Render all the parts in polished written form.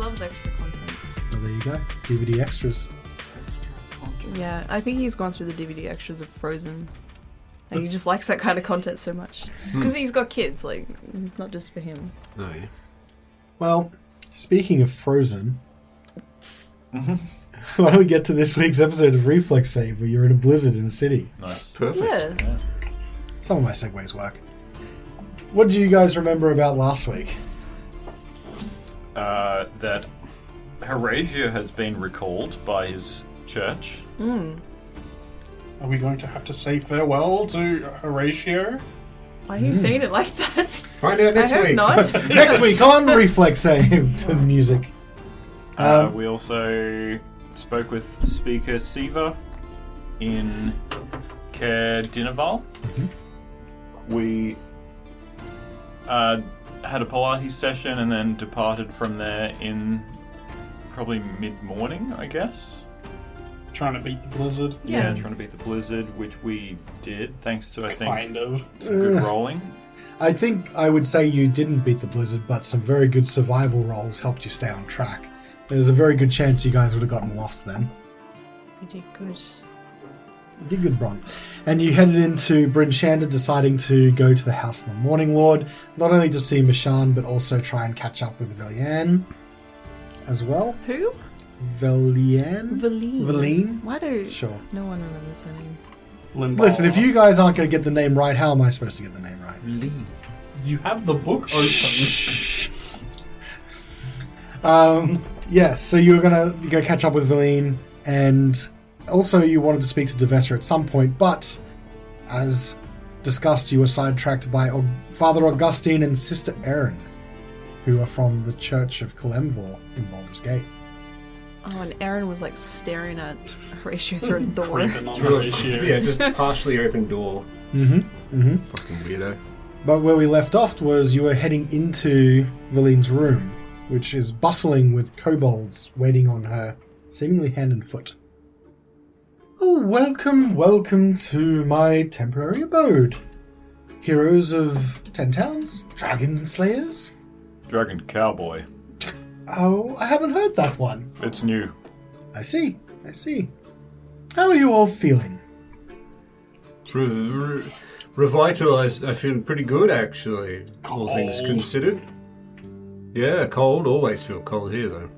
loves extra content. Well, there you go. DVD extras. Yeah, I think he's gone through the DVD extras of Frozen. And he just likes that kind of content so much. Because he's got kids, like, not just for him. Oh, yeah. Well, speaking of Frozen, why don't we get to this week's episode of Reflex Save, where you're in a blizzard in a city. Nice. Perfect. Yeah. Some of my segues work. What do you guys remember about last week? That Horacio has been recalled by his church. Are we going to have to say farewell to Horacio? Why are you saying it like that? Find out next I hope week. not. Next week on Reflex Save to the music. We also spoke with Speaker Siva in Dinaval. We had a Pilates session and then departed from there in probably mid-morning, I guess. Trying to beat the blizzard? Yeah. Trying to beat the blizzard, which we did, thanks to, I think, Kind of. some good rolling. I think I would say you didn't beat the blizzard, but some very good survival rolls helped you stay on track. There's a very good chance you guys would have gotten lost then. You did good. You did good, Bron. And you headed into Bryn Shander, deciding to go to the House of the Morninglord, not only to see Mishan, but also try and catch up with Velian as well. Who? Velian? Valine. Valine? Why do Sure. no one remembers her name? Limbo. Listen, if you guys aren't going to get the name right, how am I supposed to get the name right? You have the book open. Yes, so you were going to go catch up with Valine, and also you wanted to speak to Devessa at some point, but as discussed, you were sidetracked by Father Augustine and Sister Erin, who are from the Church of Kalemvor in Baldur's Gate. Oh, and Aaron was like staring at Horatio through a door. Creeping on Horatio. Yeah, just partially open door. Mm-hmm. Fucking weirdo. But where we left off was you were heading into Valine's room, which is bustling with kobolds waiting on her, seemingly hand and foot. Oh, welcome to my temporary abode. Heroes of 10 Towns, Dragons and Slayers. Dragon Cowboy. Oh, I haven't heard that one. It's new. I see. How are you all feeling? Revitalized. I feel pretty good, actually. All things Cold. considered. Yeah, cold. Always feel cold here, though.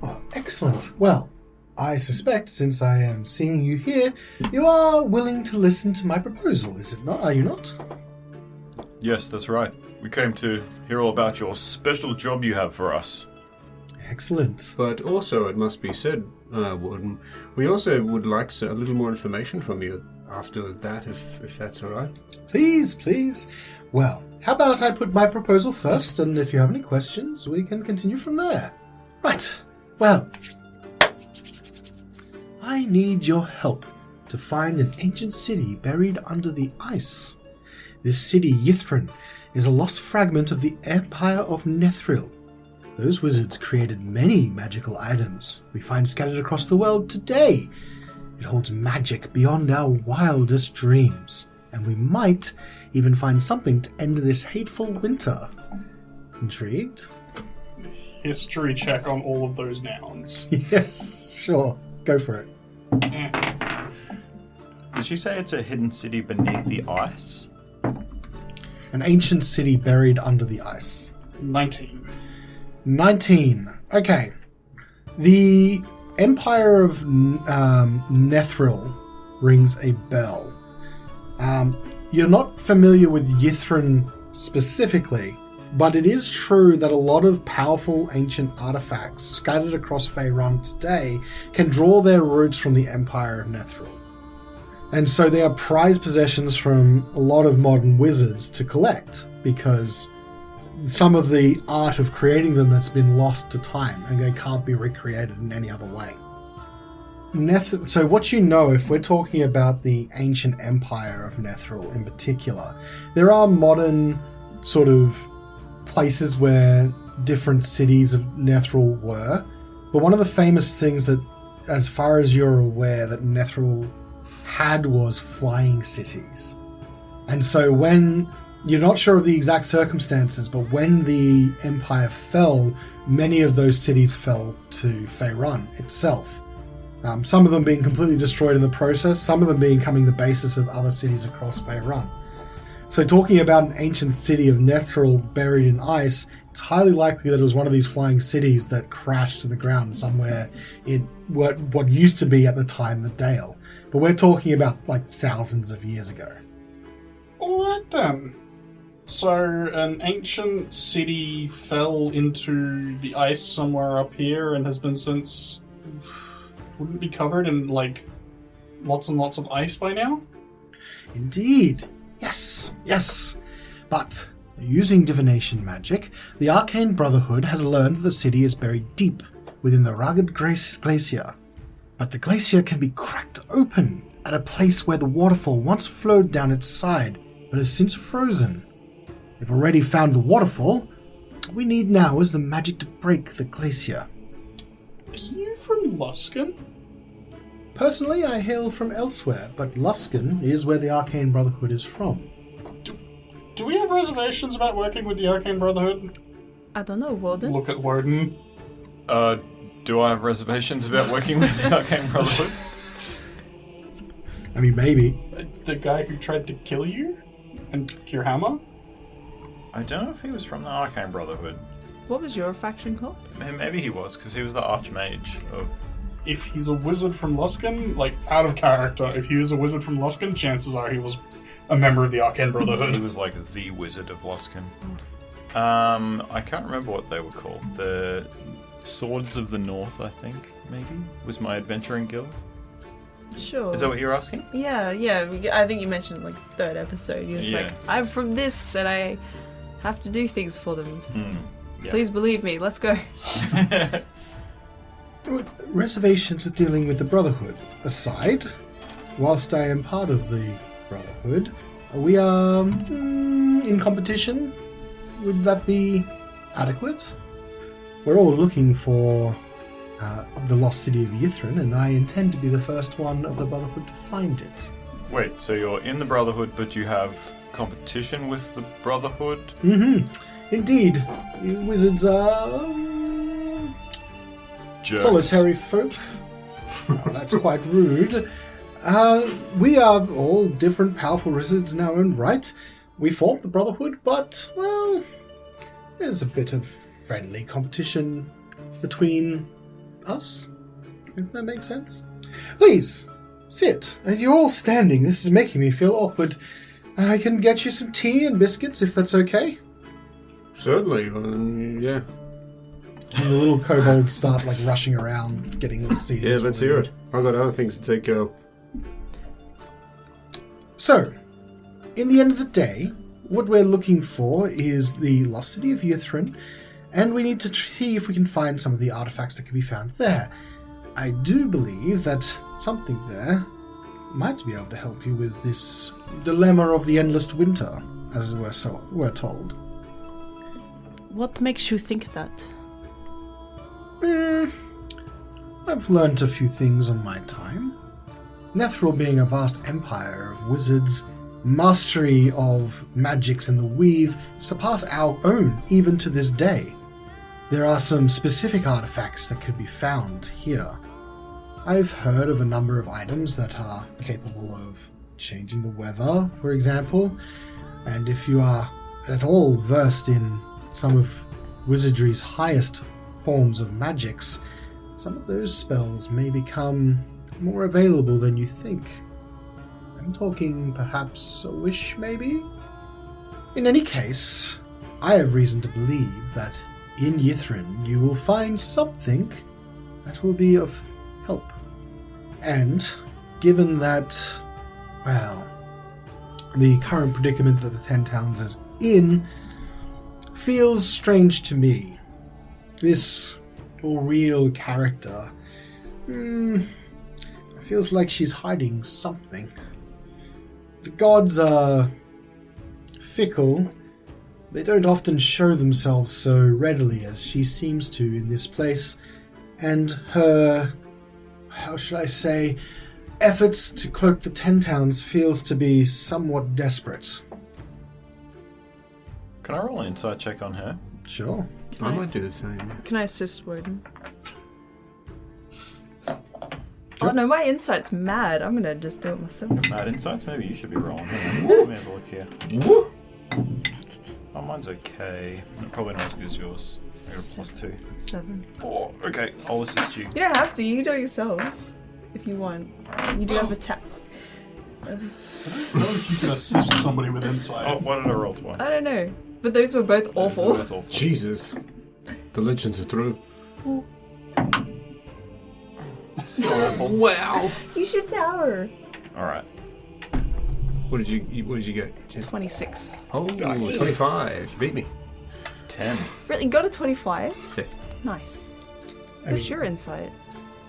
Oh, excellent. Well, I suspect, since I am seeing you here, you are willing to listen to my proposal, is it not? Are you not? Yes, that's right. We came to hear all about your special job you have for us. Excellent. But also, it must be said, Wodun, we also would like a little more information from you after that, if that's all right. Please. Well, how about I put my proposal first, and if you have any questions, we can continue from there. Right. Well, I need your help to find an ancient city buried under the ice. This city, Yithrin, is a lost fragment of the Empire of Nethril. Those wizards created many magical items we find scattered across the world today. It holds magic beyond our wildest dreams, and we might even find something to end this hateful winter. Intrigued? History check on all of those nouns. Yes, sure. Go for it. Did she say it's a hidden city beneath the ice? An ancient city buried under the ice. 19. 19. Okay. The Empire of Nethril rings a bell. You're not familiar with Yithrin specifically, but it is true that a lot of powerful ancient artifacts scattered across Faerun today can draw their roots from the Empire of Nethril. And so they are prized possessions from a lot of modern wizards to collect, because some of the art of creating them has been lost to time and they can't be recreated in any other way. So what you know, if we're talking about the ancient empire of Nethril in particular, there are modern sort of places where different cities of Nethril were, but one of the famous things that, as far as you're aware, that Nethril had was flying cities. And so when You're not sure of the exact circumstances, but when the Empire fell, many of those cities fell to Faerun itself. Some of them being completely destroyed in the process, some of them becoming the basis of other cities across Faerun. So talking about an ancient city of Nethril buried in ice, it's highly likely that it was one of these flying cities that crashed to the ground somewhere in what used to be at the time the Dale. But we're talking about like thousands of years ago. Alright then. So, an ancient city fell into the ice somewhere up here and has been since... wouldn't be covered in, like, lots and lots of ice by now? Indeed. Yes. But, using divination magic, the Arcane Brotherhood has learned that the city is buried deep within the rugged glacier. But the glacier can be cracked open at a place where the waterfall once flowed down its side, but has since frozen. We've already found the waterfall. What we need now is the magic to break the glacier. Are you from Luskan? Personally, I hail from elsewhere, but Luskan is where the Arcane Brotherhood is from. Do we have reservations about working with the Arcane Brotherhood? I don't know, Wodun. Look at Wodun. Do I have reservations about working with the Arcane Brotherhood? I mean, maybe. The guy who tried to kill you? And your hammer? I don't know if he was from the Arcane Brotherhood. What was your faction called? Maybe he was, because he was the Archmage of... If he's a wizard from Luskan, like, out of character, if he was a wizard from Luskan, chances are he was a member of the Arcane He Brotherhood. was like the Wizard of Luskan. I can't remember what they were called. The Swords of the North, I think, maybe, was my adventuring guild. Sure. Is that what you're asking? Yeah. I think you mentioned like third episode. You're just like, I'm from this and I have to do things for them. Yeah. Please believe me. Let's go. Reservations with dealing with the Brotherhood aside, whilst I am part of the Brotherhood, we are in competition. Would that be adequate? We're all looking for the lost city of Yithrin, and I intend to be the first one of the Brotherhood to find it. Wait, so you're in the Brotherhood, but you have competition with the Brotherhood? Indeed. You wizards are Jerks. solitary folk. Well, that's quite rude. We are all different powerful wizards in our own right. We formed the Brotherhood, but, well, there's a bit of friendly competition between us, if that makes sense. Please, sit. You're all standing. This is making me feel awkward. I can get you some tea and biscuits, if that's okay. Certainly, yeah. And the little kobolds start, like, rushing around, getting little seats. Yeah, let's hear it. I've got other things to take care of. So, in the end of the day, what we're looking for is the lost city of Yithrin, and we need to see if we can find some of the artifacts that can be found there. I do believe that something there might be able to help you with this dilemma of the endless winter, as we're told. What makes you think that? I've learnt a few things on my time. Nethril being a vast empire of wizards, mastery of magics and the weave surpass our own even to this day. There are some specific artifacts that could be found here. I've heard of a number of items that are capable of changing the weather, for example, and if you are at all versed in some of wizardry's highest forms of magics, some of those spells may become more available than you think. I'm talking perhaps a wish, maybe? In any case, I have reason to believe that in Yithrin you will find something that will be of help. And given that, well, the current predicament that the Ten Towns is in feels strange to me. This real character feels like she's hiding something. The gods are fickle. They don't often show themselves so readily as she seems to in this place, and her, how should I say, efforts to cloak the Ten Towns feels to be somewhat desperate. Can I roll an insight check on her? Sure. I might do the same. Can I assist Wodun? Oh no, my insight's mad. I'm gonna just do it myself. Mad insights? Maybe you should be rolling. Let me have a look here. Oh, mine's okay. Probably not as good as yours. I got a +2. 7. 4. Okay, I'll assist you. You don't have to. You can do it yourself if you want. You do have a tap. I don't know if you can assist somebody with insight. Oh, why did I roll twice? I don't know, but those were both awful. Both awful. Jesus. The legends are true. Still awful. Wow. You should tower. Alright. What did you get, Jen? 26. Oh, Nice. 25. You beat me. 10. Really? You got a 25? Yeah. Nice. I What's mean, your insight?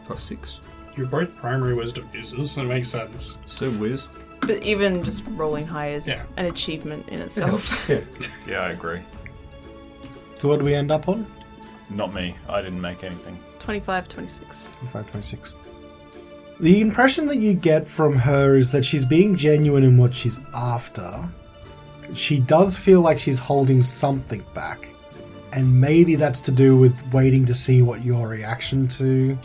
+6. you're both primary wisdom users, so it makes sense. So whiz. But even just rolling high is Yeah. an achievement in itself. Yeah. Yeah, I agree. So what do we end up on? Not me. I didn't make anything. 25, 26. 25, 26. The impression that you get from her is that she's being genuine in what she's after. She does feel like she's holding something back. And maybe that's to do with waiting to see what your reaction to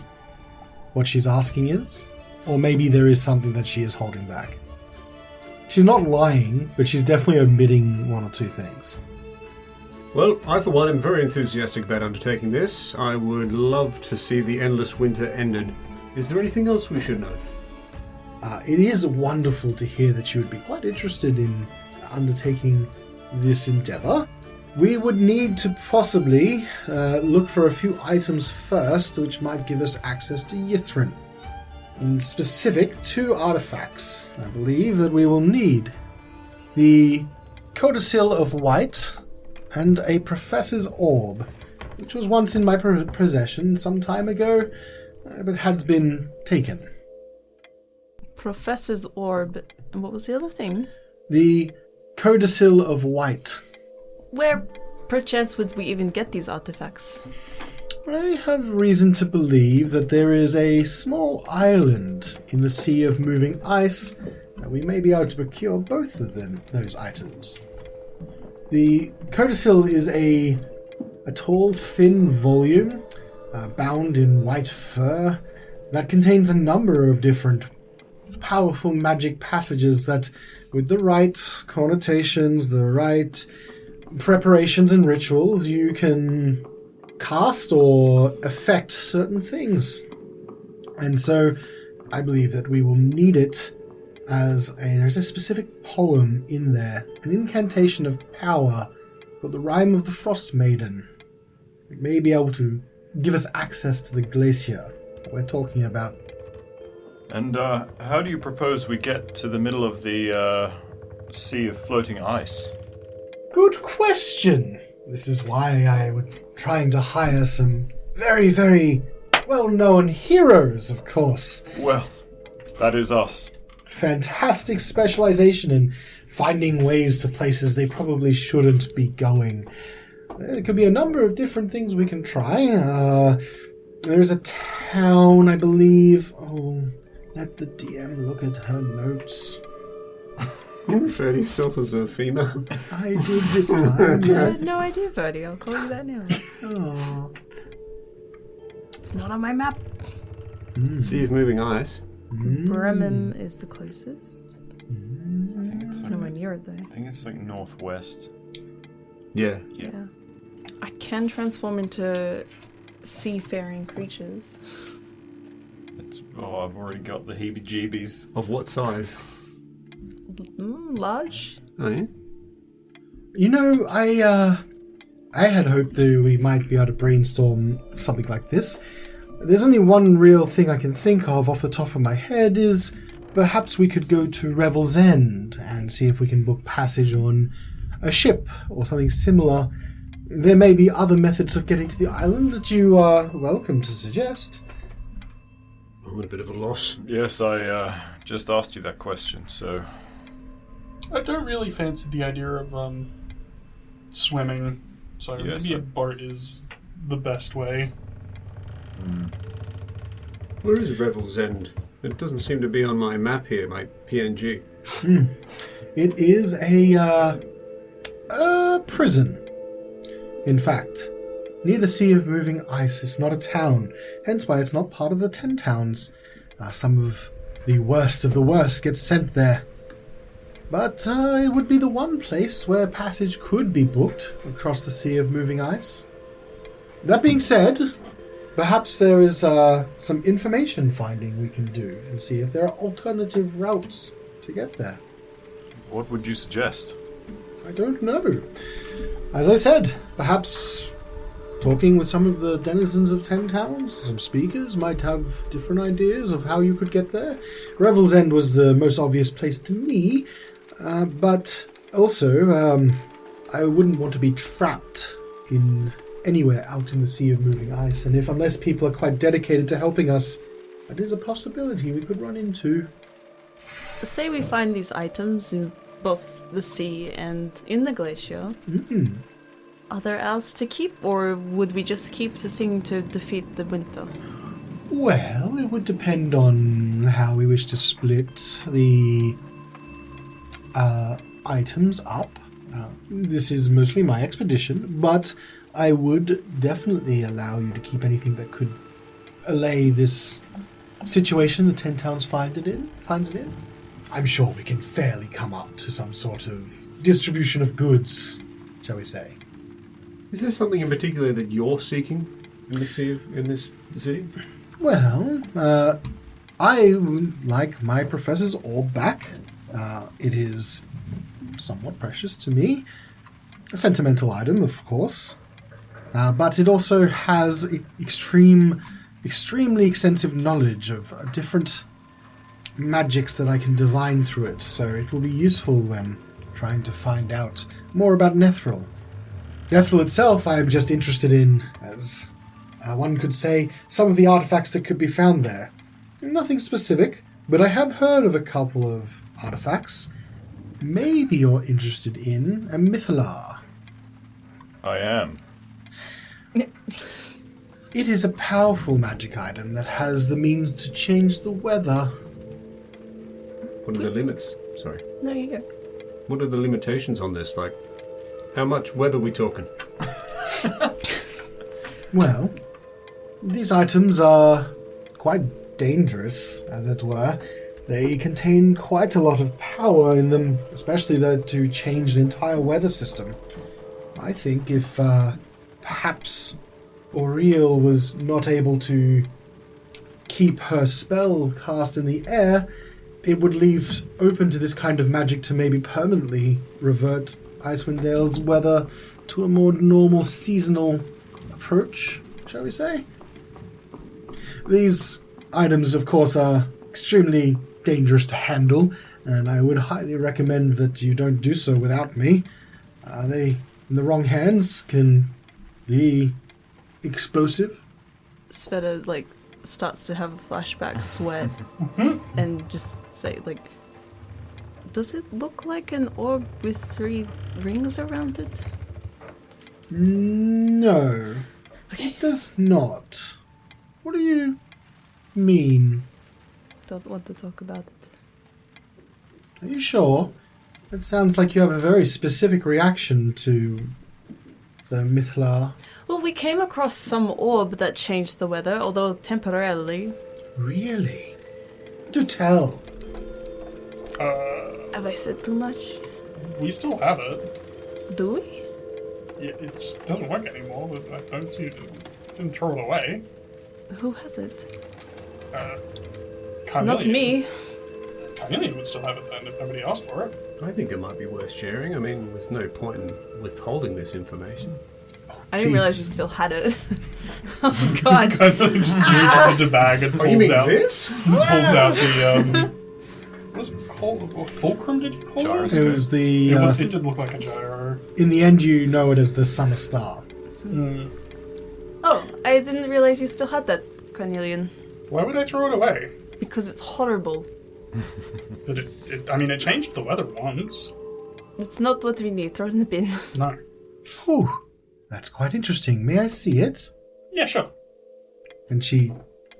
what she's asking is. Or maybe there is something that she is holding back. She's not lying, but she's definitely omitting one or two things. Well, I for one am very enthusiastic about undertaking this. I would love to see the endless winter ended. Is there anything else we should know? It is wonderful to hear that you would be quite interested in undertaking this endeavour. We would need to possibly look for a few items first, which might give us access to Yithrin. In specific, 2 artifacts, I believe, that we will need. The Codicil of White and a Professor's Orb, which was once in my possession some time ago, but had been taken. Professor's Orb. And what was the other thing? The Codicil of White. Where, perchance, would we even get these artifacts? I have reason to believe that there is a small island in the Sea of Moving Ice that we may be able to procure both of those items. The Codicil is a tall, thin volume bound in white fur that contains a number of different powerful magic passages that, with the right connotations, the right preparations and rituals, you can cast or affect certain things. And so I believe that we will need it as there's a specific poem in there, an incantation of power called the Rime of the Frost Maiden. It may be able to give us access to the glacier that we're talking about. And how do you propose we get to the middle of the sea of floating ice? Good question. This is why I was trying to hire some very, very well-known heroes, of course. Well, that is us. Fantastic specialization in finding ways to places they probably shouldn't be going. There could be a number of different things we can try. There's a town, I believe. Oh, let the DM look at her notes. You refer to yourself as a female? I did this time, I yes. had no idea, Birdie. I'll call you that now. Oh. It's not on my map. Sea of Moving Ice. Bremen is the closest. I think It's nowhere near it, though. I think it's like northwest. Yeah. Yeah. I can transform into seafaring creatures. I've already got the heebie-jeebies. Of what size? Large? Oh, yeah? You know, I had hoped that we might be able to brainstorm something like this. There's only one real thing I can think of off the top of my head is perhaps we could go to Revel's End and see if we can book passage on a ship or something similar. There may be other methods of getting to the island that you are welcome to suggest. I'm at a bit of a loss. Yes, I just asked you that question, so... I don't really fancy the idea of swimming, so Yes, maybe a boat is the best way. Where is Revel's End? It doesn't seem to be on my map here, my PNG. It is a prison. In fact, near the Sea of Moving Ice, it's not a town, hence why it's not part of the 10 towns. Some of the worst get sent there. But it would be the one place where passage could be booked across the Sea of Moving Ice. That being said, perhaps there is some information finding we can do and see if there are alternative routes to get there. What would you suggest? I don't know. As I said, perhaps talking with some of the denizens of 10 towns, some speakers might have different ideas of how you could get there. Revel's End was the most obvious place to me, but also I wouldn't want to be trapped in anywhere out in the Sea of Moving Ice, and unless people are quite dedicated to helping us, that is a possibility we could run into. Say we find these items in both the sea and in the glacier. Are there else to keep, or would we just keep the thing to defeat the winter? Well, it would depend on how we wish to split the items up. This is mostly my expedition, but I would definitely allow you to keep anything that could allay this situation the 10 towns finds it in. I'm sure we can fairly come up to some sort of distribution of goods, shall we say. Is there something in particular that you're seeking in this city? Well, I would like my professor's orb back. It is somewhat precious to me. A sentimental item, of course. But it also has extremely extensive knowledge of different magics that I can divine through it, so it will be useful when trying to find out more about Nethril. Nethril itself I am just interested in, as one could say, some of the artifacts that could be found there. Nothing specific, but I have heard of a couple of artifacts. Maybe you're interested in a Mythalar. I am. It is a powerful magic item that has the means to change the weather. What are the limits? Sorry. No, you go. What are the limitations on this? Like, how much weather are we talking? Well, these items are quite dangerous, as it were. They contain quite a lot of power in them, especially to change an entire weather system. I think if perhaps Auriel was not able to keep her spell cast in the air, it would leave open to this kind of magic to maybe permanently revert Icewind Dale's weather to a more normal seasonal approach, shall we say? These items, of course, are extremely dangerous to handle, and I would highly recommend that you don't do so without me. They, in the wrong hands, can be explosive. Svieta, starts to have a flashback, sweat, and just say, does it look like an orb with 3 rings around it? No. Okay. It does not. What do you mean? Don't want to talk about it. Are you sure? It sounds like you have a very specific reaction to the Mythlar. Well, we came across some orb that changed the weather, although temporarily. Really? Do tell. Have I said too much? We still have it. Do we? Yeah, it doesn't work anymore, but I don't see it. Didn't throw it away. Who has it? Carnelian. Not me. Carnelian would still have it then if nobody asked for it. I think it might be worth sharing. I mean, there's no point in withholding this information. I didn't realize you still had it. Oh, God. Carnelian just reaches into the bag and pulls out. This? Pulls out the what is it called? What fulcrum did you call it? It was the... It did look like a gyro. in the end, you know it as the Summer Star. Oh, I didn't realize you still had that, Carnelian. Why would I throw it away? Because it's horrible. But it changed the weather once. It's not what we need. Throw it in the bin. No. Whew. That's quite interesting. May I see it? Yeah, sure. And she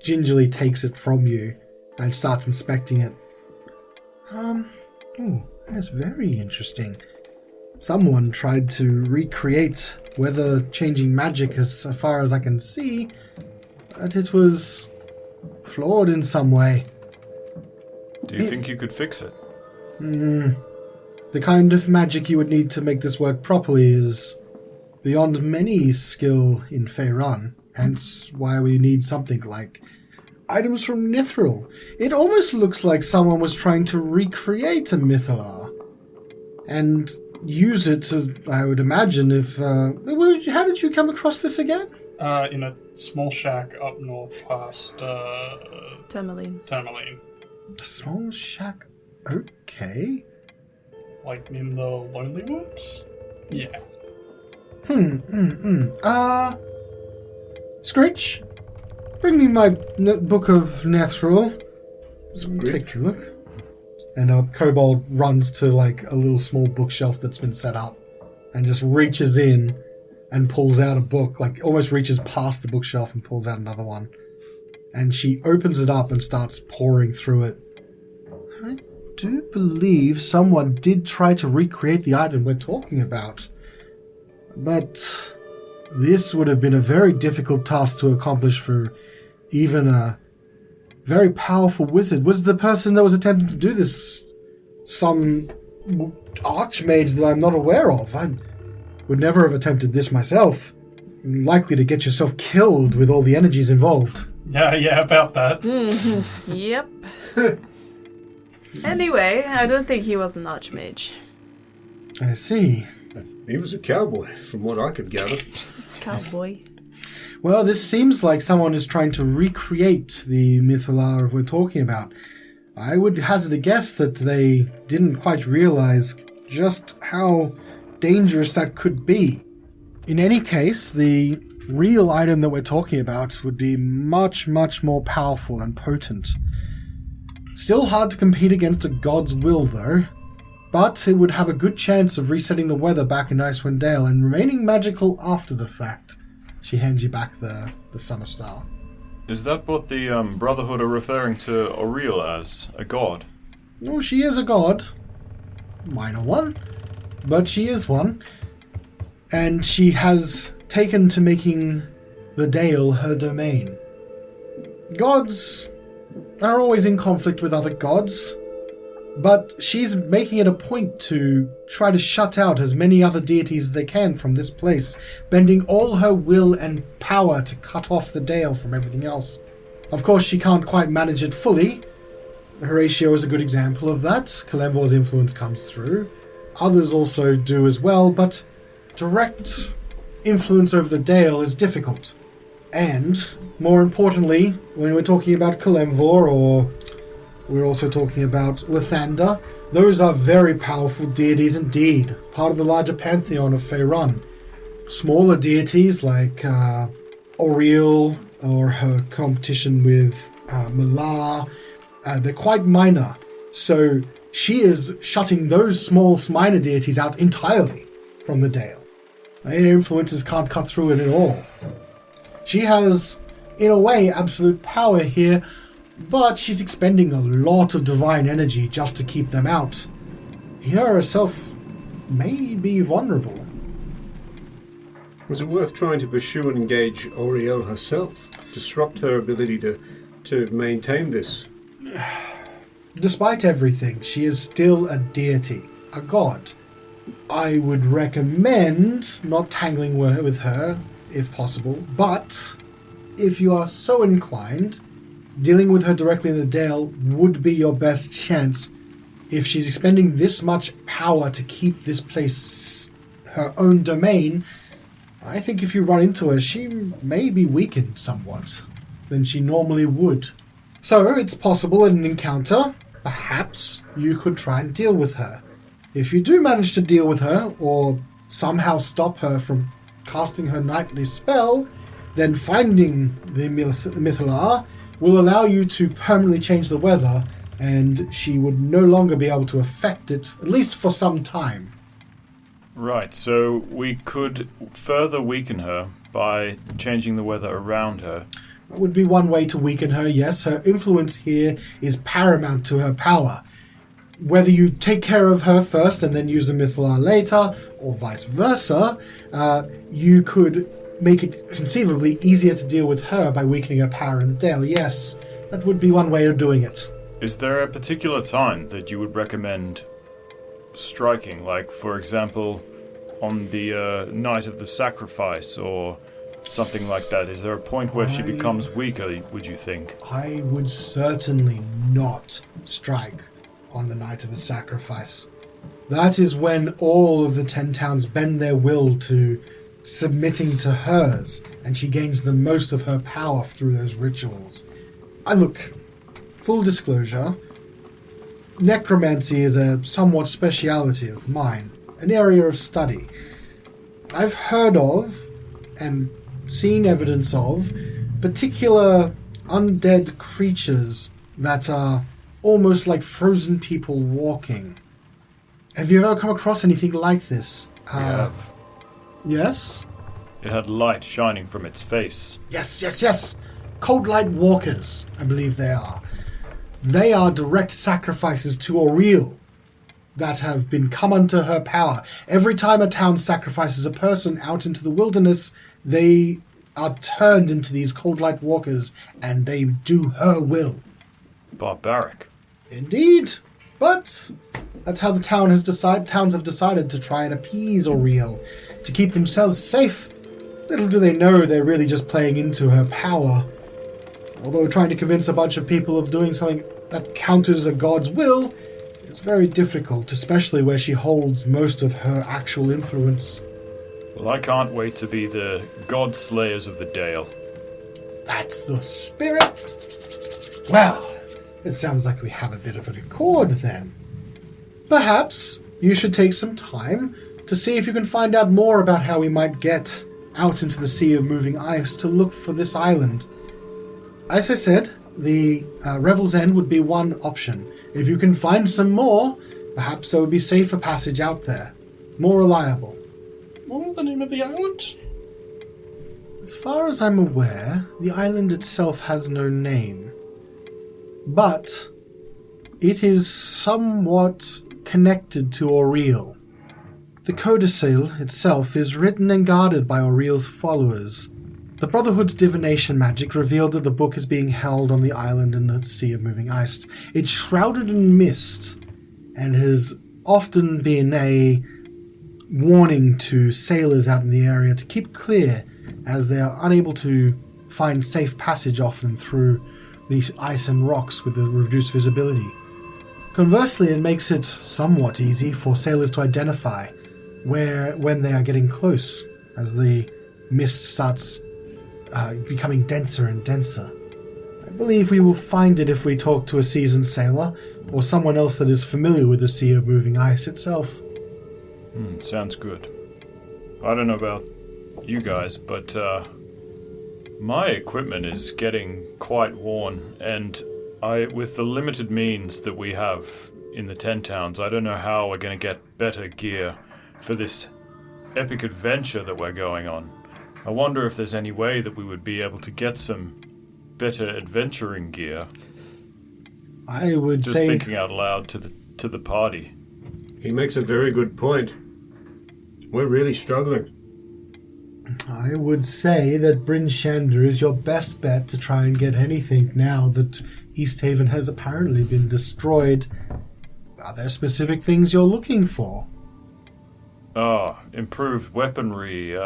gingerly takes it from you and starts inspecting it. That's very interesting. someone tried to recreate weather-changing magic as far as I can see, but it was flawed in some way. Do you think you could fix it? The kind of magic you would need to make this work properly is beyond many skill in Faerun, hence why we need something like items from Nithril. It almost looks like someone was trying to recreate a Mythalar and use it to, I would imagine, if... how did you come across this again? In a small shack up north past Tourmaline. A small shack? Okay. Like in the Lonely Woods? Yes. Screech, bring me my book of Nethril. Take a look. And Kobold runs to like a little small bookshelf that's been set up and just reaches in and pulls out a book, like almost reaches past the bookshelf and pulls out another one. And she opens it up and starts pouring through it. I do believe someone did try to recreate the item we're talking about. But this would have been a very difficult task to accomplish for even a very powerful wizard. Was the person that was attempting to do this some archmage that I'm not aware of? I would never have attempted this myself. Likely to get yourself killed with all the energies involved. Yeah, about that. Yep. Anyway, I don't think he was an archmage. I see. He was a cowboy, from what I could gather. Cowboy. Well, this seems like someone is trying to recreate the Mythalar we're talking about. I would hazard a guess that they didn't quite realize just how dangerous that could be. In any case, the real item that we're talking about would be much, much more powerful and potent. Still hard to compete against a god's will, though. But it would have a good chance of resetting the weather back in Icewind Dale and remaining magical after the fact. She hands you back the Summer Star. Is that what the Brotherhood are referring to Auriel as? A god? No, she is a god. Minor one. But she is one. And she has taken to making the Dale her domain. Gods are always in conflict with other gods. But she's making it a point to try to shut out as many other deities as they can from this place, bending all her will and power to cut off the Dale from everything else. Of course, she can't quite manage it fully. Horacio is a good example of that. Kalemvor's influence comes through. Others also do as well, but direct influence over the Dale is difficult. And, more importantly, when we're talking about Kalemvor or... we're also talking about Lathander. Those are very powerful deities indeed, part of the larger pantheon of Faerun. Smaller deities like Auriel or her competition with Malar, they're quite minor. So she is shutting those small minor deities out entirely from the Dale. Their influences can't cut through it at all. She has, in a way, absolute power here, but she's expending a lot of divine energy just to keep them out. Her herself may be vulnerable. Was it worth trying to pursue and engage Auriel herself? Disrupt her ability to maintain this? Despite everything, she is still a deity, a god. I would recommend not tangling with her, if possible, but if you are so inclined, dealing with her directly in the Dale would be your best chance. If she's expending this much power to keep this place her own domain, I think if you run into her, she may be weakened somewhat than she normally would. So it's possible in an encounter, perhaps you could try and deal with her. If you do manage to deal with her, or somehow stop her from casting her nightly spell, then finding the Mythalar will allow you to permanently change the weather, and she would no longer be able to affect it, at least for some time. Right, so we could further weaken her by changing the weather around her. That would be one way to weaken her, yes. Her influence here is paramount to her power. whether you take care of her first and then use the Mythalar later, or vice versa, you could make it conceivably easier to deal with her by weakening her power in the Dale. Yes, that would be one way of doing it. Is there a particular time that you would recommend striking? Like, for example, on the night of the sacrifice or something like that? Is there a point where she becomes weaker, would you think? I would certainly not strike on the night of the sacrifice. That is when all of the 10 towns bend their will to submitting to hers, and she gains the most of her power through those rituals. Look, full disclosure, necromancy is a somewhat speciality of mine, an area of study. I've heard of and seen evidence of particular undead creatures that are almost like frozen people walking. Have you ever come across anything like this? We have. Yes? It had light shining from its face. Yes. Cold light walkers, I believe they are. They are direct sacrifices to Auril that have been come unto her power. Every time a town sacrifices a person out into the wilderness, they are turned into these cold light walkers, and they do her will. Barbaric. Indeed, but that's how the towns have decided to try and appease Auril, to keep themselves safe. Little do they know they're really just playing into her power. Although trying to convince a bunch of people of doing something that counters a god's will is very difficult, especially where she holds most of her actual influence. Well, I can't wait to be the god slayers of the Dale. That's the spirit. Well, it sounds like we have a bit of an accord then. Perhaps you should take some time to see if you can find out more about how we might get out into the sea of moving ice to look for this island. As I said, the Revel's End would be one option. If you can find some more, perhaps there would be safer passage out there. More reliable. What was the name of the island? As far as I'm aware, the island itself has no name. But it is somewhat connected to Auril. The codicil itself is written and guarded by Auril's followers. The Brotherhood's divination magic revealed that the book is being held on the island in the Sea of Moving Ice. It's shrouded in mist, and has often been a warning to sailors out in the area to keep clear, as they are unable to find safe passage often through these ice and rocks with the reduced visibility. Conversely, it makes it somewhat easy for sailors to identify when they are getting close, as the mist starts becoming denser and denser. I believe we will find it if we talk to a seasoned sailor, or someone else that is familiar with the Sea of Moving Ice itself. Sounds good. I don't know about you guys, but my equipment is getting quite worn, and with the limited means that we have in the 10 towns, I don't know how we're going to get better gear for this epic adventure that we're going on. I wonder if there's any way that we would be able to get some better adventuring gear. I would Just say... thinking out loud to the party. He makes a very good point. We're really struggling. I would say that Bryn Shander is your best bet to try and get anything now that East Haven has apparently been destroyed. Are there specific things you're looking for? Improved weaponry,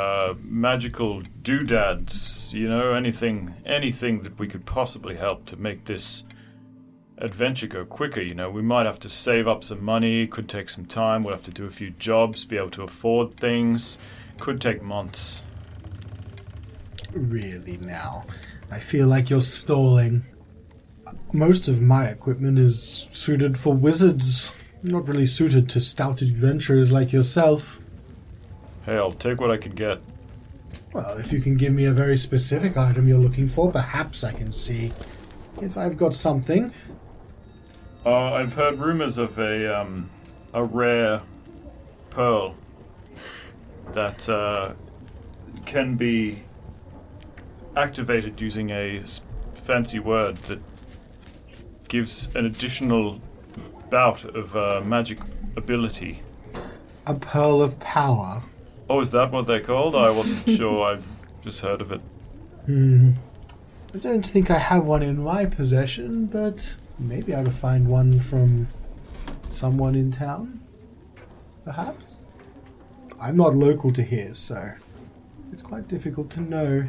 magical doodads, anything that we could possibly help to make this adventure go quicker. We might have to save up some money, could take some time, we'll have to do a few jobs, be able to afford things, could take months. Really now? I feel like you're stalling. Most of my equipment is suited for wizards, not really suited to stout adventurers like yourself. Hey, I'll take what I can get. Well, if you can give me a very specific item you're looking for, perhaps I can see if I've got something. I've heard rumors of a rare pearl that can be activated using a fancy word that gives an additional bout of magic ability. A pearl of power. Oh, is that what they're called? I wasn't sure. I just heard of it. I don't think I have one in my possession, but maybe I would find one from someone in town. Perhaps? I'm not local to here, so it's quite difficult to know.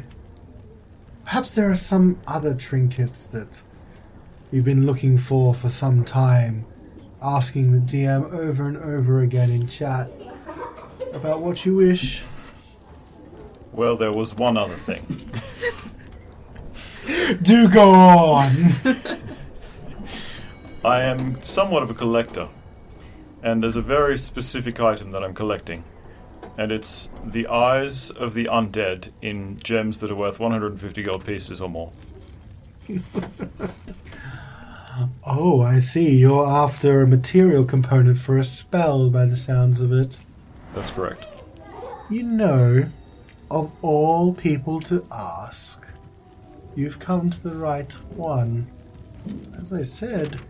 Perhaps there are some other trinkets that you've been looking for some time, asking the DM over and over again in chat about what you wish. Well, there was one other thing. Do go on! I am somewhat of a collector, and there's a very specific item that I'm collecting, and it's the eyes of the undead in gems that are worth 150 gold pieces or more. Oh, I see. You're after a material component for a spell by the sounds of it. That's correct. You know, of all people to ask, you've come to the right one. As I said,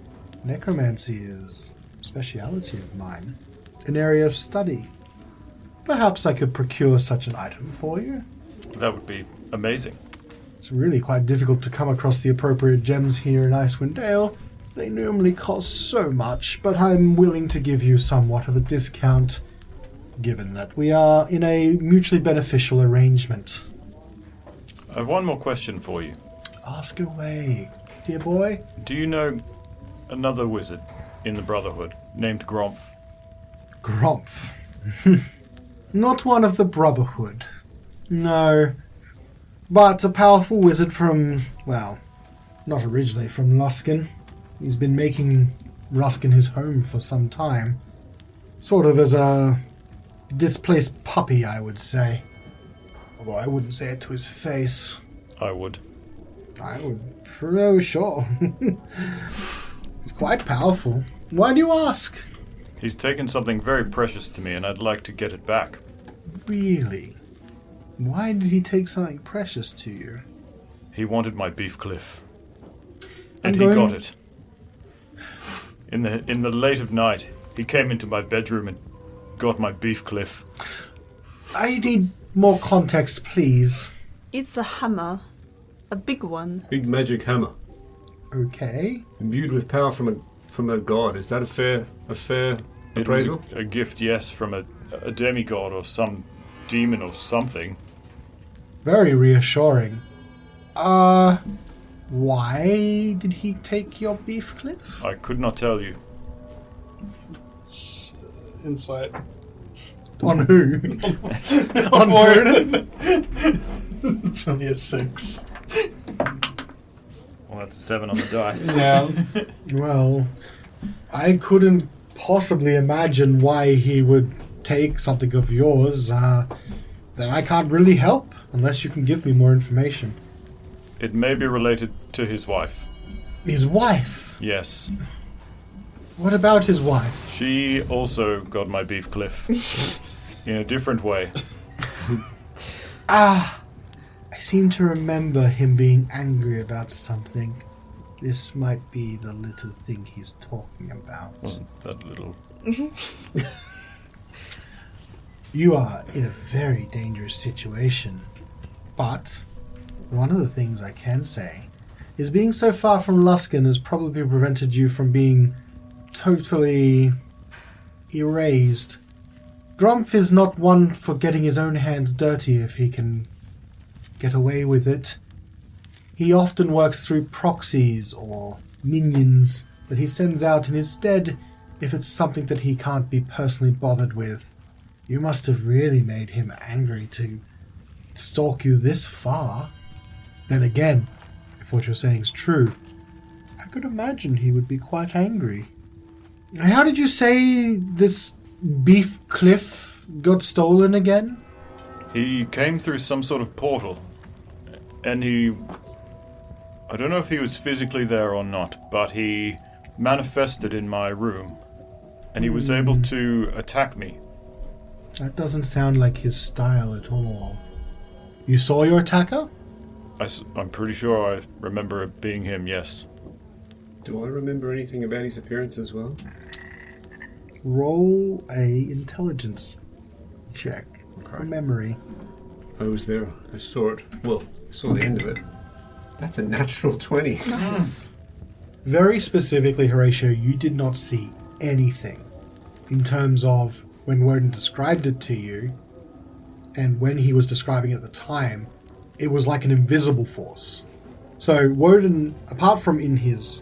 necromancy is a speciality of mine, an area of study. Perhaps I could procure such an item for you. That would be amazing. It's really quite difficult to come across the appropriate gems here in Icewind Dale. They normally cost so much, but I'm willing to give you somewhat of a discount, given that we are in a mutually beneficial arrangement. I have one more question for you. Ask away, dear boy. Do you know another wizard in the Brotherhood named Gromph? Gromph. Not one of the Brotherhood. No. But a powerful wizard from, well, not originally from Luskan. He's been making Luskan his home for some time. Sort of as a displaced puppy, I would say. Although I wouldn't say it to his face. I would. I would. Oh, sure. He's quite powerful. Why do you ask? He's taken something very precious to me, and I'd like to get it back. Really? Why did he take something precious to you? He wanted my beef cliff. And he got it. In the late of night, he came into my bedroom and got my beef cliff. I need more context, please. It's a hammer. A big one. Big magic hammer. Okay. Imbued with power from a god. Is that a fair appraisal? It was a gift, yes, from a demigod or some demon or something. Very reassuring. Why did he take your beef cliff? I could not tell you. Insight. On who? On Wodun. It's only a 6. Well, that's a 7 on the dice. Yeah. Well, I couldn't possibly imagine why he would take something of yours. Then I can't really help unless you can give me more information. It may be related to his wife. His wife? Yes. What about his wife? She also got my beef cliff. In a different way. I seem to remember him being angry about something. This might be the little thing he's talking about. Wasn't that little? You are in a very dangerous situation. But one of the things I can say is being so far from Luskan has probably prevented you from being totally erased. Gromph is not one for getting his own hands dirty if he can get away with it. He often works through proxies or minions that he sends out in his stead if it's something that he can't be personally bothered with. You must have really made him angry to stalk you this far. Then again, if what you're saying is true, I could imagine he would be quite angry. How did you say this beef cliff got stolen again? He came through some sort of portal. And I don't know if he was physically there or not, but he manifested in my room. And he was able to attack me. That doesn't sound like his style at all. You saw your attacker? I'm pretty sure I remember it being him, yes. Do I remember anything about his appearance as well? Roll a intelligence check for memory. I was there. I saw it. Well, I saw the end of it. That's a natural 20. Nice. Very specifically, Horatio, you did not see anything in terms of when Wodun described it to you, and when he was describing it at the time, it was like an invisible force. So Wodun, apart from in his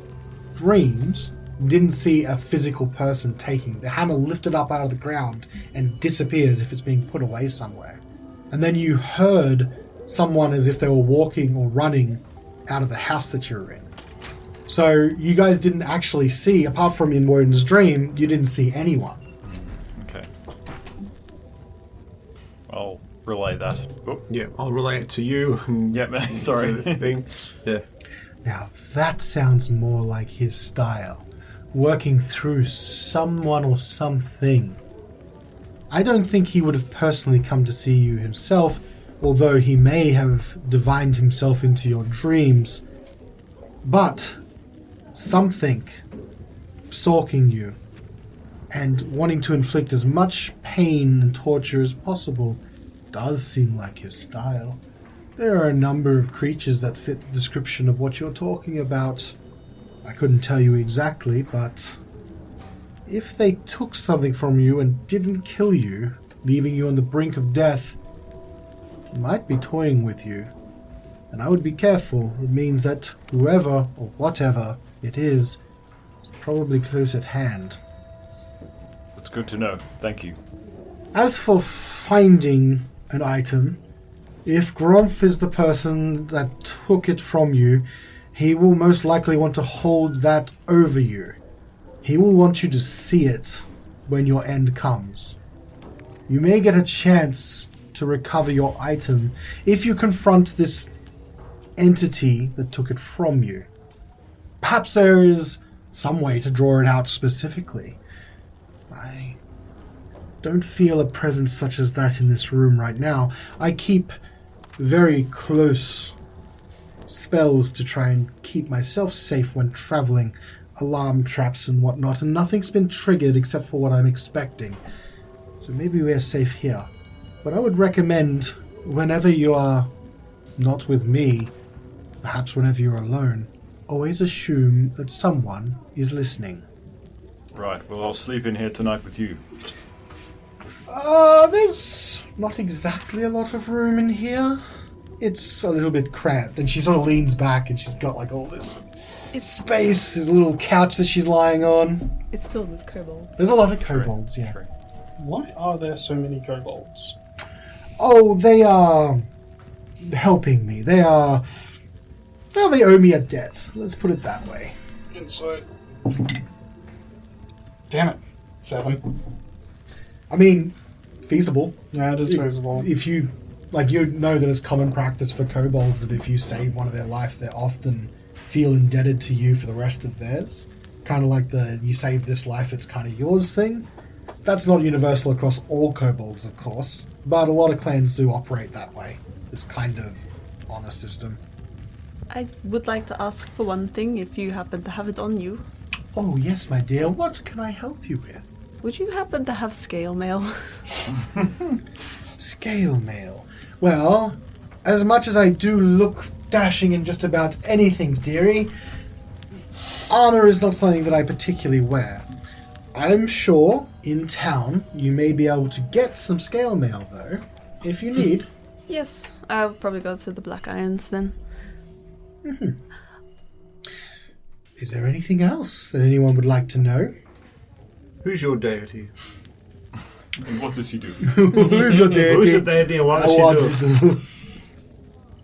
dreams, didn't see a physical person taking the hammer lifted up out of the ground and disappear as if it's being put away somewhere. And then you heard someone as if they were walking or running out of the house that you're in. So you guys didn't actually see, apart from in Wodun's dream, you didn't see anyone. Okay. I'll relay that. Oh, Yeah, I'll relay it to you. yep, sorry. To the thing. Yeah. Now that sounds more like his style. Working through someone or something. I don't think he would have personally come to see you himself, although he may have divined himself into your dreams. But something stalking you and wanting to inflict as much pain and torture as possible does seem like his style. There are a number of creatures that fit the description of what you're talking about. I couldn't tell you exactly, but if they took something from you and didn't kill you, leaving you on the brink of death, he might be toying with you. And I would be careful. It means that whoever or whatever it is probably close at hand. That's good to know. Thank you. As for finding an item, if Grumph is the person that took it from you, he will most likely want to hold that over you. He will want you to see it when your end comes. You may get a chance to recover your item if you confront this entity that took it from you. Perhaps there is some way to draw it out specifically. I don't feel a presence such as that in this room right now. I keep very close spells to try and keep myself safe when traveling, alarm traps and whatnot, and nothing's been triggered except for what I'm expecting. So maybe we're safe here. But I would recommend, whenever you are not with me, perhaps whenever you're alone, always assume that someone is listening. Right, well, I'll sleep in here tonight with you. There's not exactly a lot of room in here. It's a little bit cramped, and she sort of leans back and she's got like all this space, this little couch that she's lying on. It's filled with kobolds. There's a lot of kobolds, yeah. True. Why are there so many kobolds? Oh, they are helping me. They owe me a debt. Let's put it that way. Insight. Damn it. 7. I mean, feasible. Yeah, it is feasible. If you, you know that it's common practice for kobolds that if you save one of their life, they often feel indebted to you for the rest of theirs. Kind of like the you save this life, it's kind of yours thing. That's not universal across all kobolds, of course, but a lot of clans do operate that way. This kind of honor system. I would like to ask for one thing, if you happen to have it on you. Oh, yes, my dear. What can I help you with? Would you happen to have scale mail? Scale mail. Well, as much as I do look dashing in just about anything, dearie, armor is not something that I particularly wear. I'm sure in town you may be able to get some scale mail, though, if you need. Yes, I'll probably go to the Black Irons then. Mm-hmm. Is there anything else that anyone would like to know? Who's your deity? And what does he do? Who's your deity? Who's the deity and what does she do?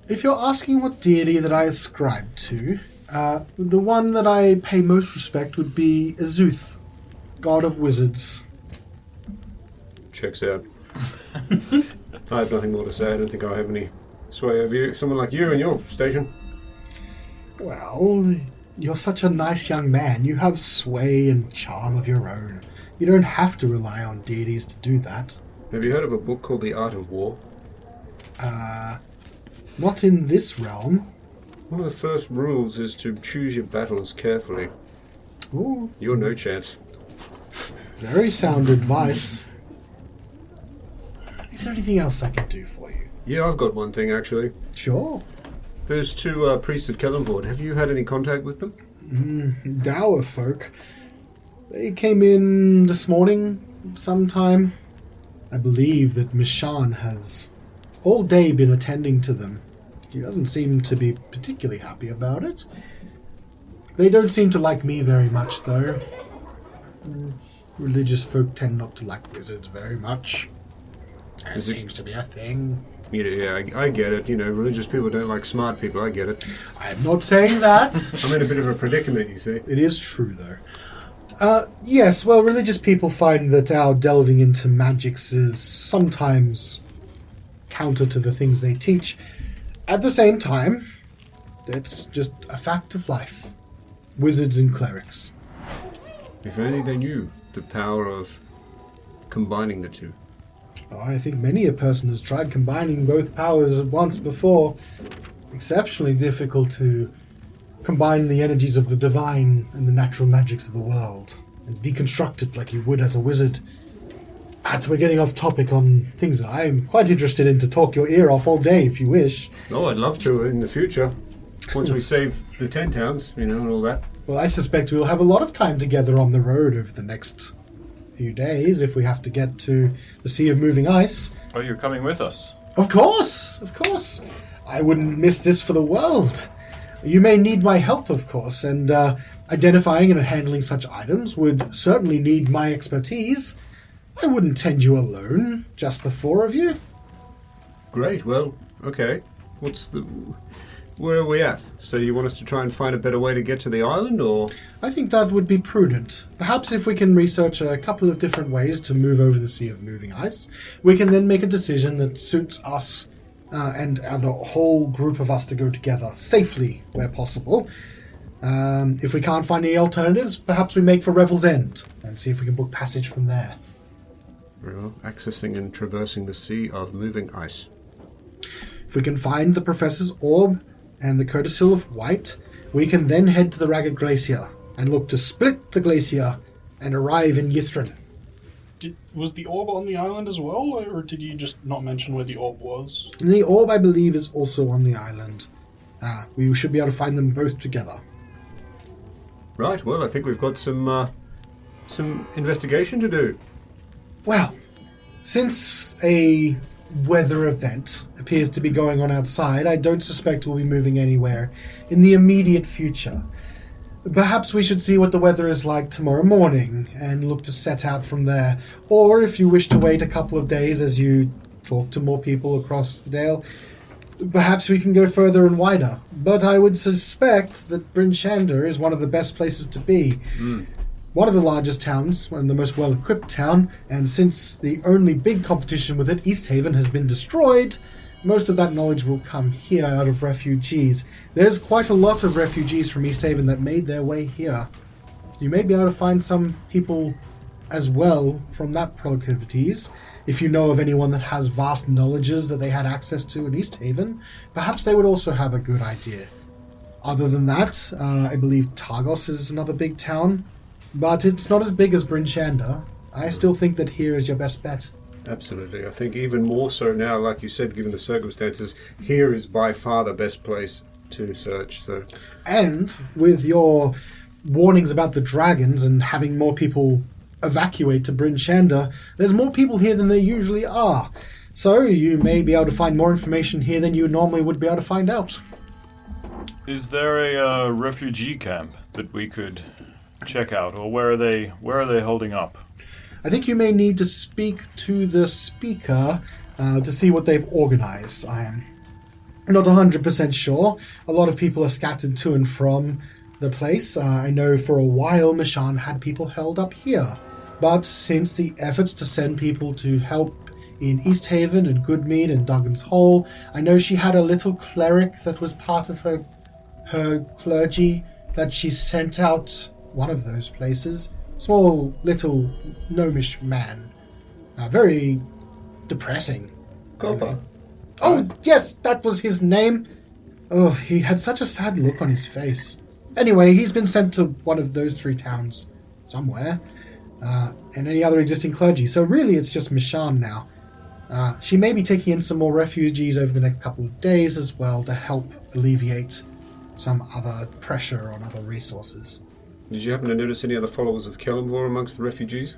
If you're asking what deity that I ascribe to, the one that I pay most respect would be Azuth, god of wizards. Checks out. I have nothing more to say. I don't think I have any sway over you. Someone like you in your station. Well, you're such a nice young man. You have sway and charm of your own. You don't have to rely on deities to do that. Have you heard of a book called The Art of War? Not in this realm. One of the first rules is to choose your battles carefully. Ooh, You're no chance. very sound advice. Is there anything else I can do for you? Yeah, I've got one thing, actually. Sure. Those two priests of Callan, have you had any contact with them? Dour folk. They came in this morning sometime. I believe that Mishan has all day been attending to them. He doesn't seem to be particularly happy about it. They don't seem to like me very much, though. Religious folk tend not to like wizards very much. That seems to be a thing. Yeah, I get it. You know, religious people don't like smart people. I get it. I'm not saying that. I'm in a bit of a predicament, you see. It is true, though. Yes, well, religious people find that our delving into magics is sometimes counter to the things they teach. At the same time, it's just a fact of life. Wizards and clerics. If only they knew the power of combining the two. Oh, I think many a person has tried combining both powers at once before. Exceptionally difficult to combine the energies of the divine and the natural magics of the world and deconstruct it like you would as a wizard. So we're getting off topic on things that I'm quite interested in to talk your ear off all day if you wish. Oh, I'd love to in the future. Once we save the 10 towns, you know, and all that. Well, I suspect we'll have a lot of time together on the road over the next few days if we have to get to the Sea of Moving Ice. Oh, you're coming with us? Of course, of course. I wouldn't miss this for the world. You may need my help, of course, and identifying and handling such items would certainly need my expertise. I wouldn't tend you alone, just the four of you. Great, well, okay. Where are we at? So you want us to try and find a better way to get to the island, or...? I think that would be prudent. Perhaps if we can research a couple of different ways to move over the Sea of Moving Ice, we can then make a decision that suits us and the whole group of us to go together safely where possible. If we can't find any alternatives, perhaps we make for Revel's End and see if we can book passage from there. Well, accessing and traversing the Sea of Moving Ice. If we can find the Professor's Orb and the Codicil of White, we can then head to the Ragged Glacier and look to split the glacier and arrive in Yithrin. Was the orb on the island as well, or did you just not mention where the orb was? And the orb, I believe, is also on the island. We should be able to find them both together. Right, well, I think we've got some investigation to do. Well, since a weather event appears to be going on outside, I don't suspect we'll be moving anywhere in the immediate future. Perhaps we should see what the weather is like tomorrow morning and look to set out from there. Or if you wish to wait a couple of days as you talk to more people across the Dale, perhaps we can go further and wider. But I would suspect that Bryn Shander is one of the best places to be. One of the largest towns, and the most well-equipped town, and since the only big competition with it, East Haven, has been destroyed, most of that knowledge will come here out of refugees. There's quite a lot of refugees from East Haven that made their way here. You may be able to find some people as well from that proclivities. If you know of anyone that has vast knowledges that they had access to in East Haven, perhaps they would also have a good idea. Other than that, I believe Targos is another big town, but it's not as big as Bryn Shander. I still think that here is your best bet. Absolutely. I think even more so now, like you said, given the circumstances, here is by far the best place to search. So, and with your warnings about the dragons and having more people evacuate to Bryn Shander, there's more people here than there usually are. So you may be able to find more information here than you normally would be able to find out. Is there a refugee camp that we could check out, or where are they holding up? I think you may need to speak to the speaker to see what they've organized. I am not 100% sure. A lot of people are scattered to and from the place. I know for a while Mishan had people held up here. But since the efforts to send people to help in East Haven and Goodmead and Duggan's Hole, I know she had a little cleric that was part of her clergy that she sent out one of those places. Small, little, gnomish man. Very depressing. Copper. Oh, yes, that was his name. Oh, he had such a sad look on his face. Anyway, he's been sent to one of those 3 towns somewhere, and any other existing clergy. So really, it's just Mishan now. She may be taking in some more refugees over the next couple of days as well to help alleviate some other pressure on other resources. Did you happen to notice any other followers of Kellenvor amongst the refugees?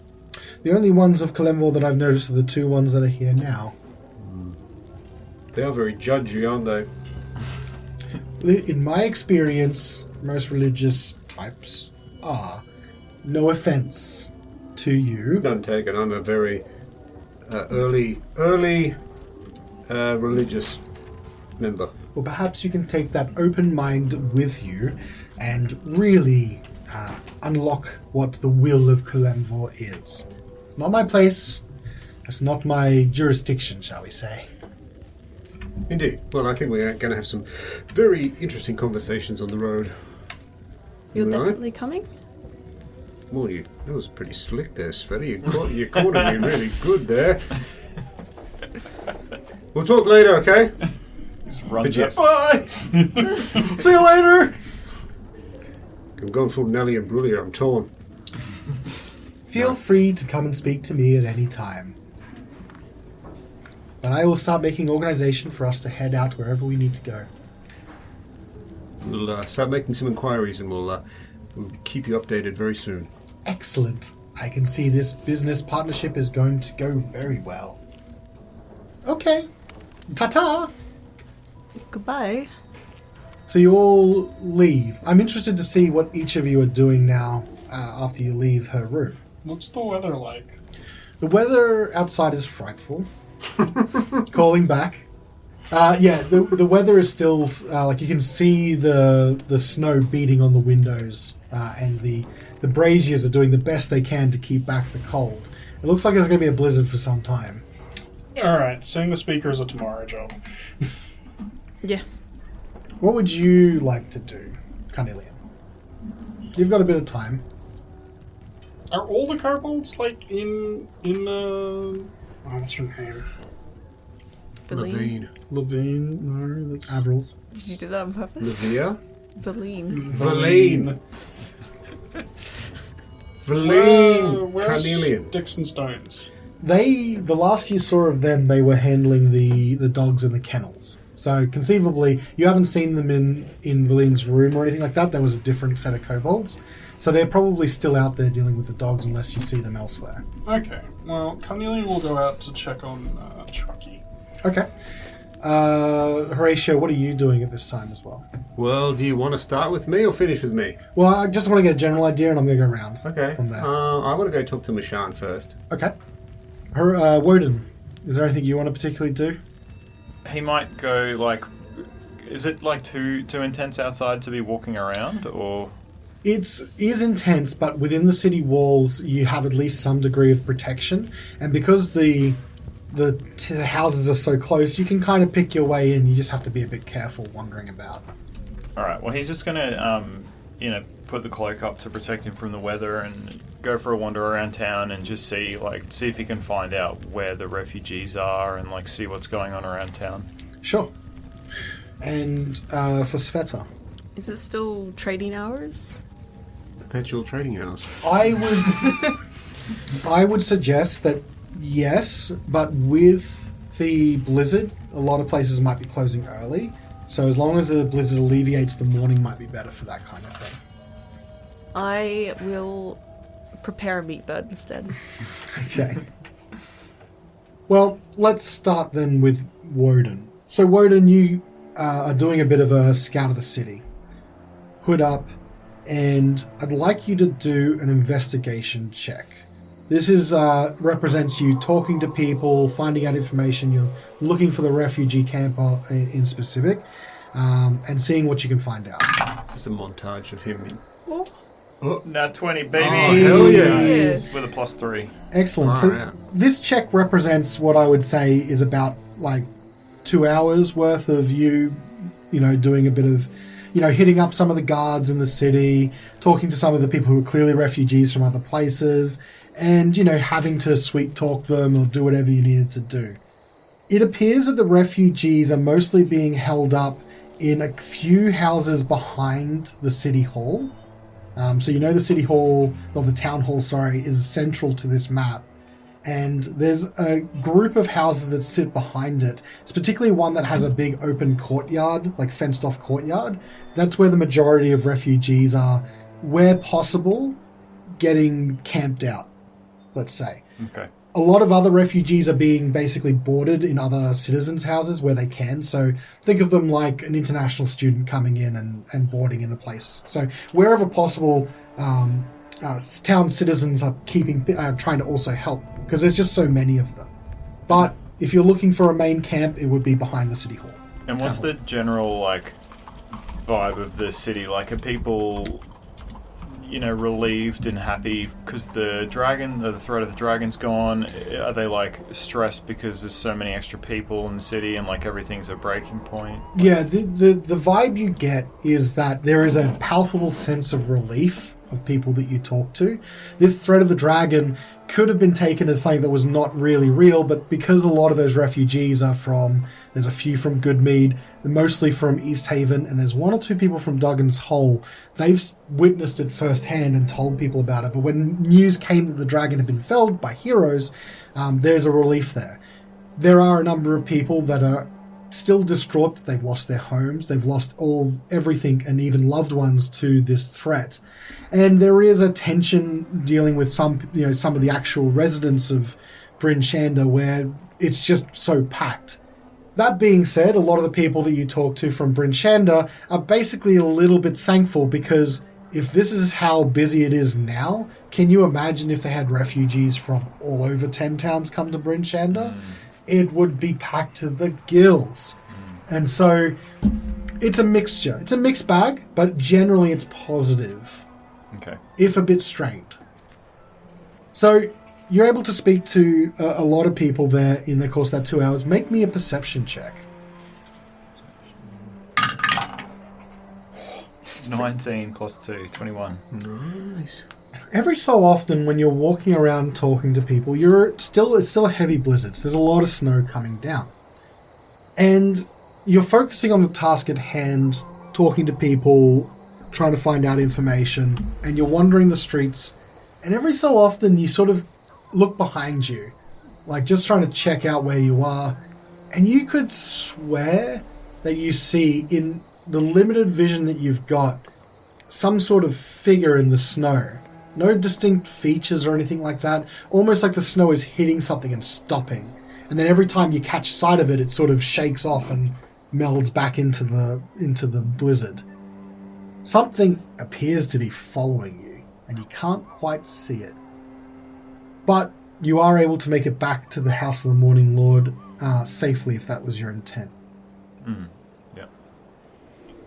The only ones of Kalemvor that I've noticed are the 2 ones that are here now. They are very judgy, aren't they? In my experience, most religious types are. No offense to you. None taken. I'm a very early religious member. Well, perhaps you can take that open mind with you and really unlock what the will of Kalemvor is. Not my place. It's not my jurisdiction, shall we say. Indeed. Well, I think we're going to have some very interesting conversations on the road. You're You all right? definitely coming? Well, that was pretty slick there, Svieta. You cornered me really good there. We'll talk later, okay? Just run. Yes. Bye! See you later! I'm going full Nelly and Brulia. I'm torn. Feel free to come and speak to me at any time. But I will start making organization for us to head out wherever we need to go. We'll start making some inquiries and we'll keep you updated very soon. Excellent. I can see this business partnership is going to go very well. Okay. Ta-ta! Goodbye. So you all leave. I'm interested to see what each of you are doing now after you leave her room. What's the weather like? The weather outside is frightful. Calling back. The weather is still like you can see the snow beating on the windows, and the braziers are doing the best they can to keep back the cold. It looks like there's going to be a blizzard for some time. Alright, seeing the speaker is a tomorrow job. Yeah. What would you like to do, Carnelian? You've got a bit of time. Are all the kobolds like in what's her name? Valine. Levine? No, that's Abrils. Did you do that on purpose? Levia? Valine. Valine. Valine. Where's Carnelian. Sticks and Stones? The last you saw of them, they were handling the dogs in the kennels. So conceivably, you haven't seen them in Valine's room or anything like that. There was a different set of kobolds. So they're probably still out there dealing with the dogs unless you see them elsewhere. Okay, well, Carnelian will go out to check on Chucky. Okay. Horatio, what are you doing at this time as well? Well, do you want to start with me or finish with me? Well, I just want to get a general idea and I'm going to go around Okay. from there. I want to go talk to Mishan first. Okay. Wodun, is there anything you want to particularly do? He might go like. Is it like too intense outside to be walking around, or? It is intense, but within the city walls, you have at least some degree of protection. And because the houses are so close, you can kind of pick your way in. You just have to be a bit careful wandering about. All right. Well, he's just gonna, put the cloak up to protect him from the weather and go for a wander around town and just see if he can find out where the refugees are and see what's going on around town. Sure. And for Svieta, Is it still trading hours? Perpetual trading hours. I would suggest that yes, but with the blizzard, a lot of places might be closing early. So as long as the blizzard alleviates, the morning might be better for that kind of thing. I will prepare a meat bird instead. Okay. Well, let's start then with Wodun. So Wodun, you are doing a bit of a scout of the city. Hood up, and I'd like you to do an investigation check. This is represents you talking to people, finding out information. You're looking for the refugee camp in specific, and seeing what you can find out. Just a montage of him. Nat 20, baby. Oh, hell yes. With a +3. Excellent. Far So out. this check represents what I would say is about 2 hours worth of you doing a bit of, hitting up some of the guards in the city, talking to some of the people who are clearly refugees from other places, and, having to sweet talk them or do whatever you needed to do. It appears that the refugees are mostly being held up in a few houses behind the city hall. So you know the city hall, or the town hall, sorry, is central to this map. And there's a group of houses that sit behind it. It's particularly one that has a big open courtyard, like fenced off courtyard. That's where the majority of refugees are, where possible, getting camped out, let's say. Okay. A lot of other refugees are being basically boarded in other citizens' houses where they can. So think of them like an international student coming in and boarding in a place. So wherever possible, town citizens are trying to also help, because there's just so many of them. But if you're looking for a main camp, it would be behind the city hall. And what's the general vibe of the city? Like, are people, relieved and happy because the threat of the dragon's gone? Are they stressed because there's so many extra people in the city and everything's a breaking point? Yeah, the vibe you get is that there is a palpable sense of relief of people that you talk to. This threat of the dragon could have been taken as something that was not really real, but because a lot of those refugees are there's a few from Goodmead, mostly from East Haven, and there's one or two people from Duggan's Hole. They've witnessed it firsthand and told people about it, but when news came that the dragon had been felled by heroes, there's a relief there. There are a number of people that are still distraught that they've lost their homes, they've lost everything, and even loved ones to this threat. And there is a tension dealing with some of the actual residents of Bryn Shander where it's just so packed. That being said, a lot of the people that you talk to from Bryn Shander are basically a little bit thankful, because if this is how busy it is now, can you imagine if they had refugees from all over 10 towns come to Bryn Shander? It would be packed to the gills. And so it's a mixture. It's a mixed bag, but generally it's positive. Okay. If a bit strained. So you're able to speak to a lot of people there in the course of that 2 hours. Make me a perception check. 19 plus 2, 21. Nice. Every so often when you're walking around talking to people, it's still a heavy blizzard. So there's a lot of snow coming down. And you're focusing on the task at hand, talking to people, trying to find out information, and you're wandering the streets, and every so often you sort of look behind you, just trying to check out where you are, and you could swear that you see, in the limited vision that you've got, some sort of figure in the snow. No distinct features or anything like that, almost like the snow is hitting something and stopping, and then every time you catch sight of it, it sort of shakes off and melds back into the blizzard. Something appears to be following you, and you can't quite see it. But you are able to make it back to the House of the Morninglord safely, if that was your intent. Yeah.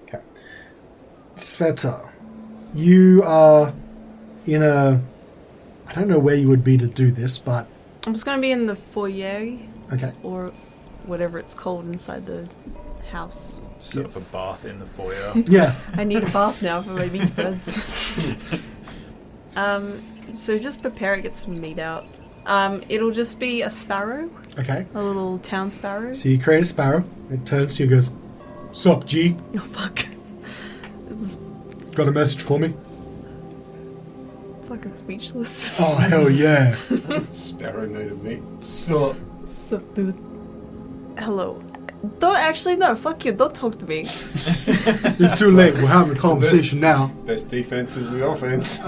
Okay. Svieta, you are in a... I don't know where you would be to do this, but... I'm just going to be in the foyer. Okay. Or whatever it's called inside the house. Set up a bath in the foyer. Yeah. I need a bath now for my meat birds. So just prepare it, get some meat out. It'll just be a sparrow. Okay. A little town sparrow. So you create a sparrow. It turns to you and goes, "Sup, G? Oh, fuck. This is Got a message for me?" fucking speechless. Oh, hell yeah. Sparrow native meat. So, Sup, dude. Hello. No, fuck you, don't talk to me. It's too late. We're having a conversation now. best defense is the offense.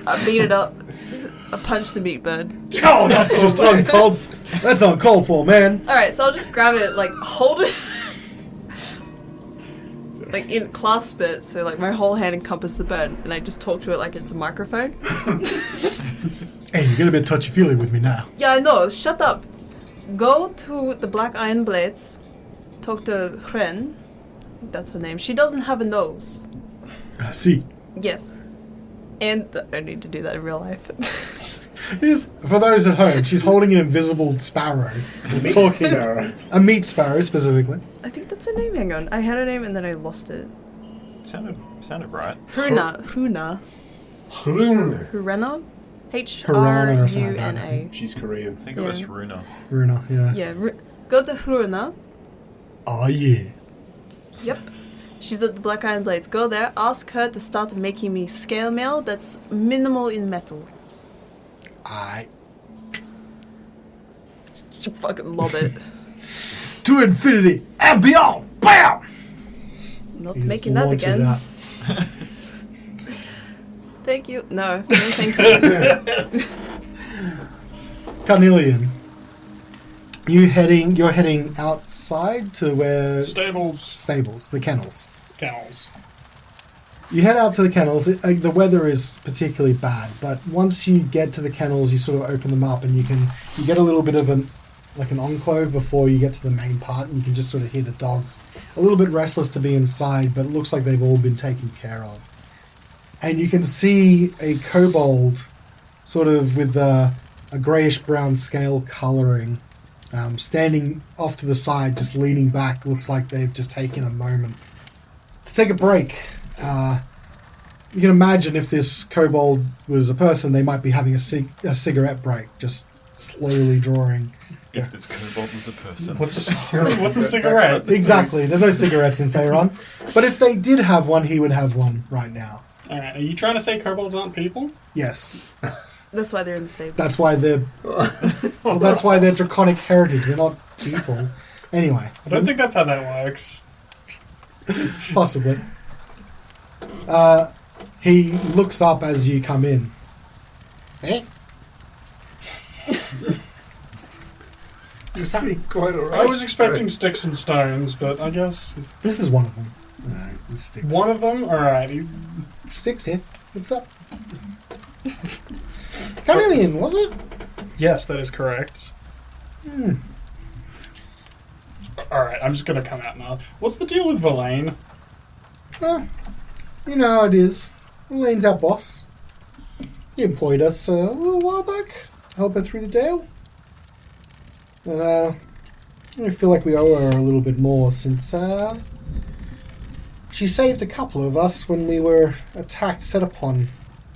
I beat it up. I punched the meat bird. Oh, that's just uncalled. That's uncalled for, man. Alright, so I'll just grab it, hold it. Clasp it, so my whole hand encompasses the bird, and I just talk to it like it's a microphone. Hey, you're getting a bit touchy-feely with me now. Yeah, I know, shut up. Go to the Black Iron Blades, talk to Hren, that's her name. She doesn't have a nose. I see. Yes. And I need to do that in real life. For those at home, she's holding an invisible sparrow. Talking. Sparrow. A meat sparrow, specifically. I think that's her name, hang on. I had her name and then I lost it. Sounded right. Hruna. Hruna. Hruna? Harana or something like that, I Hruna. think. She's Korean. I think it was Runa. Runa, yeah. Yeah, go to Hruna. Oh, yeah. Yep. She's at the Black Iron Blades. Go there, ask her to start making me scale mail that's minimal in metal. I Fucking lob it. to infinity and beyond. Bam! Not He just making that launches again. out. Thank you. No, thank you. Carnelian, you're heading outside to where Stables, the kennels. kennels. You head out to the kennels. The weather is particularly bad, but once you get to the kennels, you sort of open them up, and you get a little bit of an enclave before you get to the main part, and you can just sort of hear the dogs a little bit restless to be inside, but it looks like they've all been taken care of. And you can see a kobold, sort of with a greyish-brown scale colouring, standing off to the side, just leaning back. Looks like they've just taken a moment to take a break. You can imagine if this kobold was a person, they might be having a cigarette break, just slowly drawing. If this kobold was a person. What's a cigarette? Exactly. There's no cigarettes in Faerun. But if they did have one, he would have one right now. Alright, are you trying to say kobolds aren't people? Yes. That's why they're in the stable. That's why they're draconic heritage. They're not people. Anyway. I don't think that's how that works. Possibly. He looks up as you come in. Eh? You seem quite alright. I was expecting sticks and stones, but I guess This is one of them. No, sticks. one of them? Alright. Sticks here. What's up? Carnelian, was it? Yes, that is correct. Alright, I'm just gonna come out now. What's the deal with Verlaine? Well, you know how it is. Elaine's our boss. He employed us a little while back to help her through the Dale. And I feel like we owe her a little bit more since she saved a couple of us when we were attacked, set upon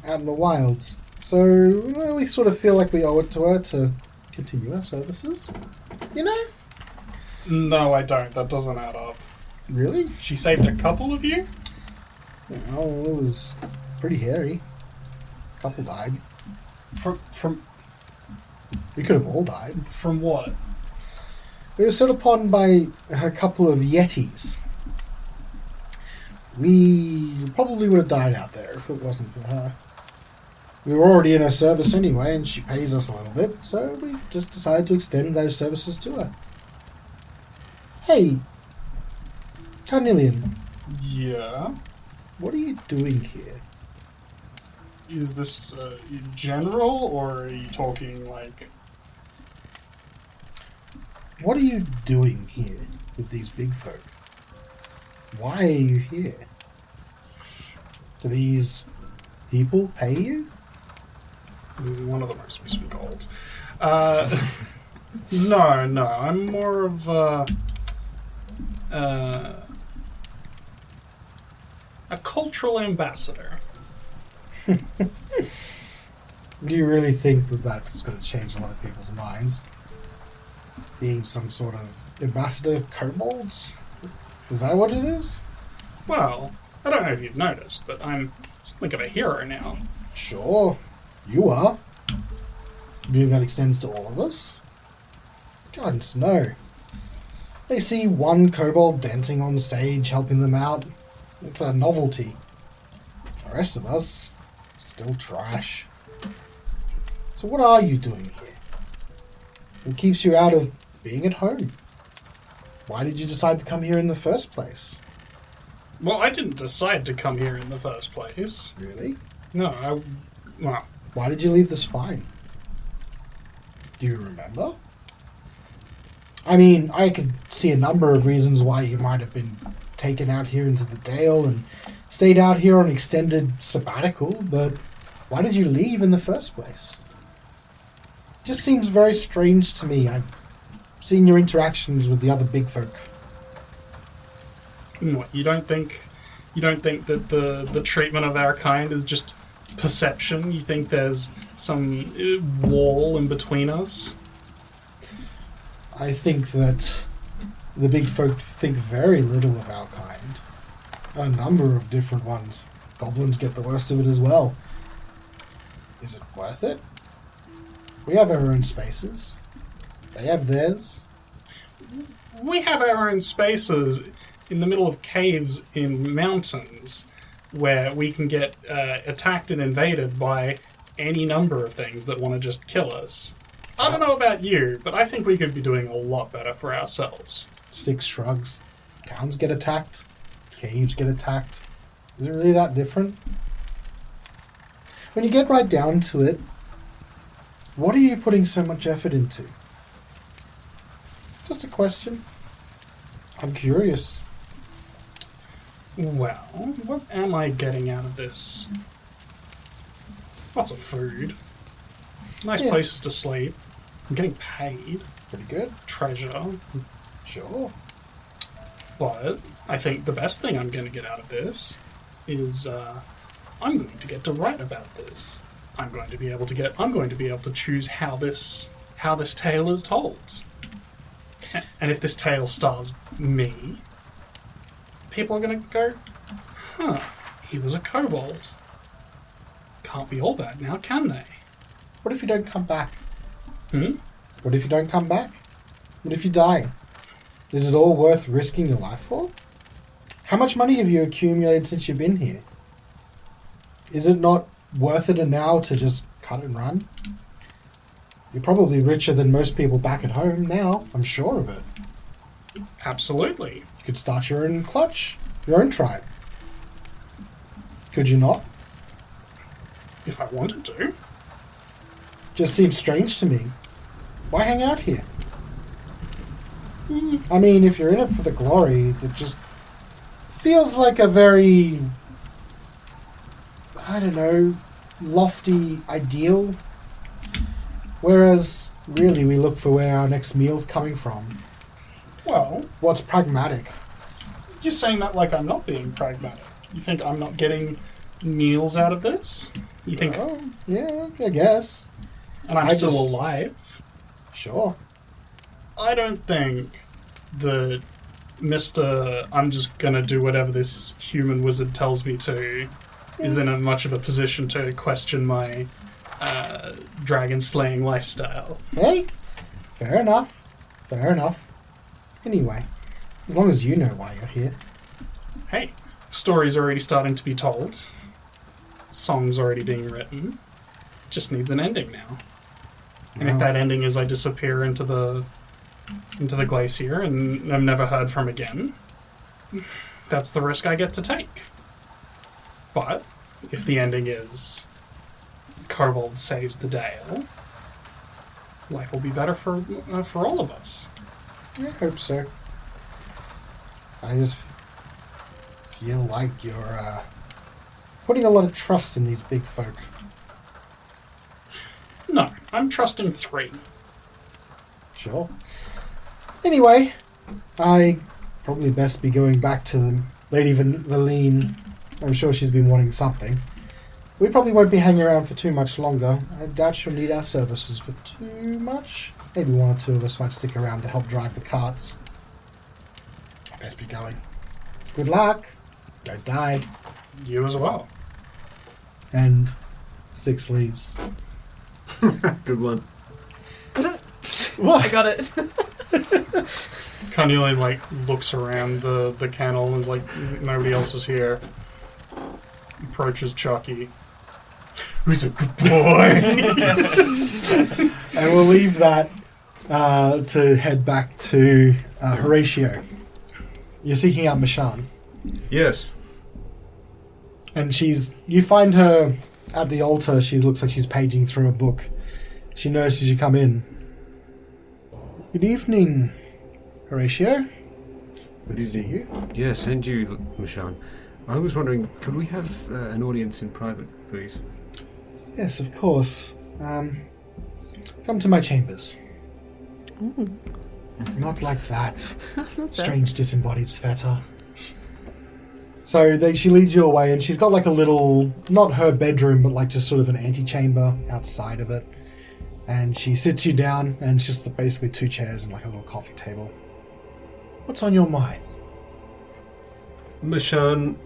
out in the wilds. So we sort of feel like we owe it to her to continue our services. You know? No, I don't. That doesn't add up. Really? She saved a couple of you? Oh, it was pretty hairy. A couple died. From We could have all died. from what? We were set upon by a couple of yetis. We probably would have died out there if it wasn't for her. We were already in her service anyway, and she pays us a little bit, so we just decided to extend those services to her. Hey, Carnelian, Yeah. what are you doing here? Is this general, or are you talking like... What are you doing here with these big folk? Why are you here? Do these people pay you? One of them are supposed to be gold. No, I'm more of a cultural ambassador. Do you really think that that's going to change a lot of people's minds? Being some sort of ambassador of kobolds? Is that what it is? Well, I don't know if you've noticed, but I'm something of a hero now. Sure, you are. Do you think that extends to all of us? Goodness, no. They see one kobold dancing on stage, helping them out. It's a novelty. The rest of us, still trash. So what are you doing here? What keeps you out of being at home? Why did you decide to come here in the first place? Well, I didn't decide to come here in the first place. Really? No, well, Why did you leave the spine? Do you remember? I mean, I could see a number of reasons why you might have been taken out here into the Dale and stayed out here on extended sabbatical, but why did you leave in the first place? Just seems very strange to me. I've seen your interactions with the other big folk. what, you don't think that the treatment of our kind is just perception? You think there's some wall in between us? I think that the big folk think very little of our kind. A number of different ones. Goblins get the worst of it as well. Is it worth it? We have our own spaces. They have theirs. We have our own spaces in the middle of caves in mountains where we can get attacked and invaded by any number of things that want to just kill us. I don't know about you, but I think we could be doing a lot better for ourselves. Styx shrugs. Towns get attacked. Caves get attacked. Is it really that different? When you get right down to it, what are you putting so much effort into? Just a question. I'm curious. Well, what am I getting out of this? Lots of food. Nice places to sleep. I'm getting paid. Pretty good. Treasure. Sure. But I think the best thing I'm going to get out of this is I'm going to get to write about this. I'm going to be able to choose how this tale is told. And if this tale stars me, people are going to go, huh, he was a kobold. Can't be all bad now, can they? What if you don't come back? Hmm? What if you don't come back? What if you die? Is it all worth risking your life for? How much money have you accumulated since you've been here? Is it not worth it now to just cut and run? You're probably richer than most people back at home now. I'm sure of it. Absolutely. You could start your own clutch, your own tribe. Could you not? If I wanted to. Just seems strange to me. Why hang out here? I mean, if you're in it for the glory, it just feels like a very, I don't know, lofty ideal. Whereas, really, we look for where our next meal's coming from. Well, What's pragmatic? you're saying that like I'm not being pragmatic. You think I'm not getting meals out of this? You think... Oh, yeah, I guess. And I'm still alive? Sure. I don't think that Mr. I'm just gonna do whatever this human wizard tells me to is in a much of a position to question my dragon slaying lifestyle. Hey, fair enough. Fair enough. Anyway, as long as you know why you're here. Hey, story's already starting to be told. Song's already being written. Just needs an ending now. And if that ending is I disappear into the glacier and I'm never heard from again, that's the risk I get to take. But if the ending is Kobold saves the Dale, life will be better for all of us. I hope so. I just feel like you're putting a lot of trust in these big folk. No, I'm trusting 3. Sure. Anyway, I probably best be going back to the Lady Valine. I'm sure she's been wanting something. We probably won't be hanging around for too much longer. I doubt she'll need our services for too much. Maybe one or two of us might stick around to help drive the carts. I best be going. Good luck. Don't die. You as well. And Styx leaves. Good one. I got it. Carnelian looks around the kennel and is like, nobody else is here. Approaches Chucky. Who's a good boy? And we'll leave that to head back to Horacio. You're seeking out Mishan. Yes. And you find her at the altar. She looks like she's paging through a book. She notices you come in. Good evening, Horacio. Good to see you. Yes, and you, Mishan. I was wondering, could we have an audience in private, please? Yes, of course. Come to my chambers. Ooh. Not like that. Strange disembodied Svieta. So she leads you away, and she's got like a little, not her bedroom, but like just sort of an antechamber outside of it. And she sits you down, and it's just basically 2 chairs and like a little coffee table. What's on your mind? Mashan,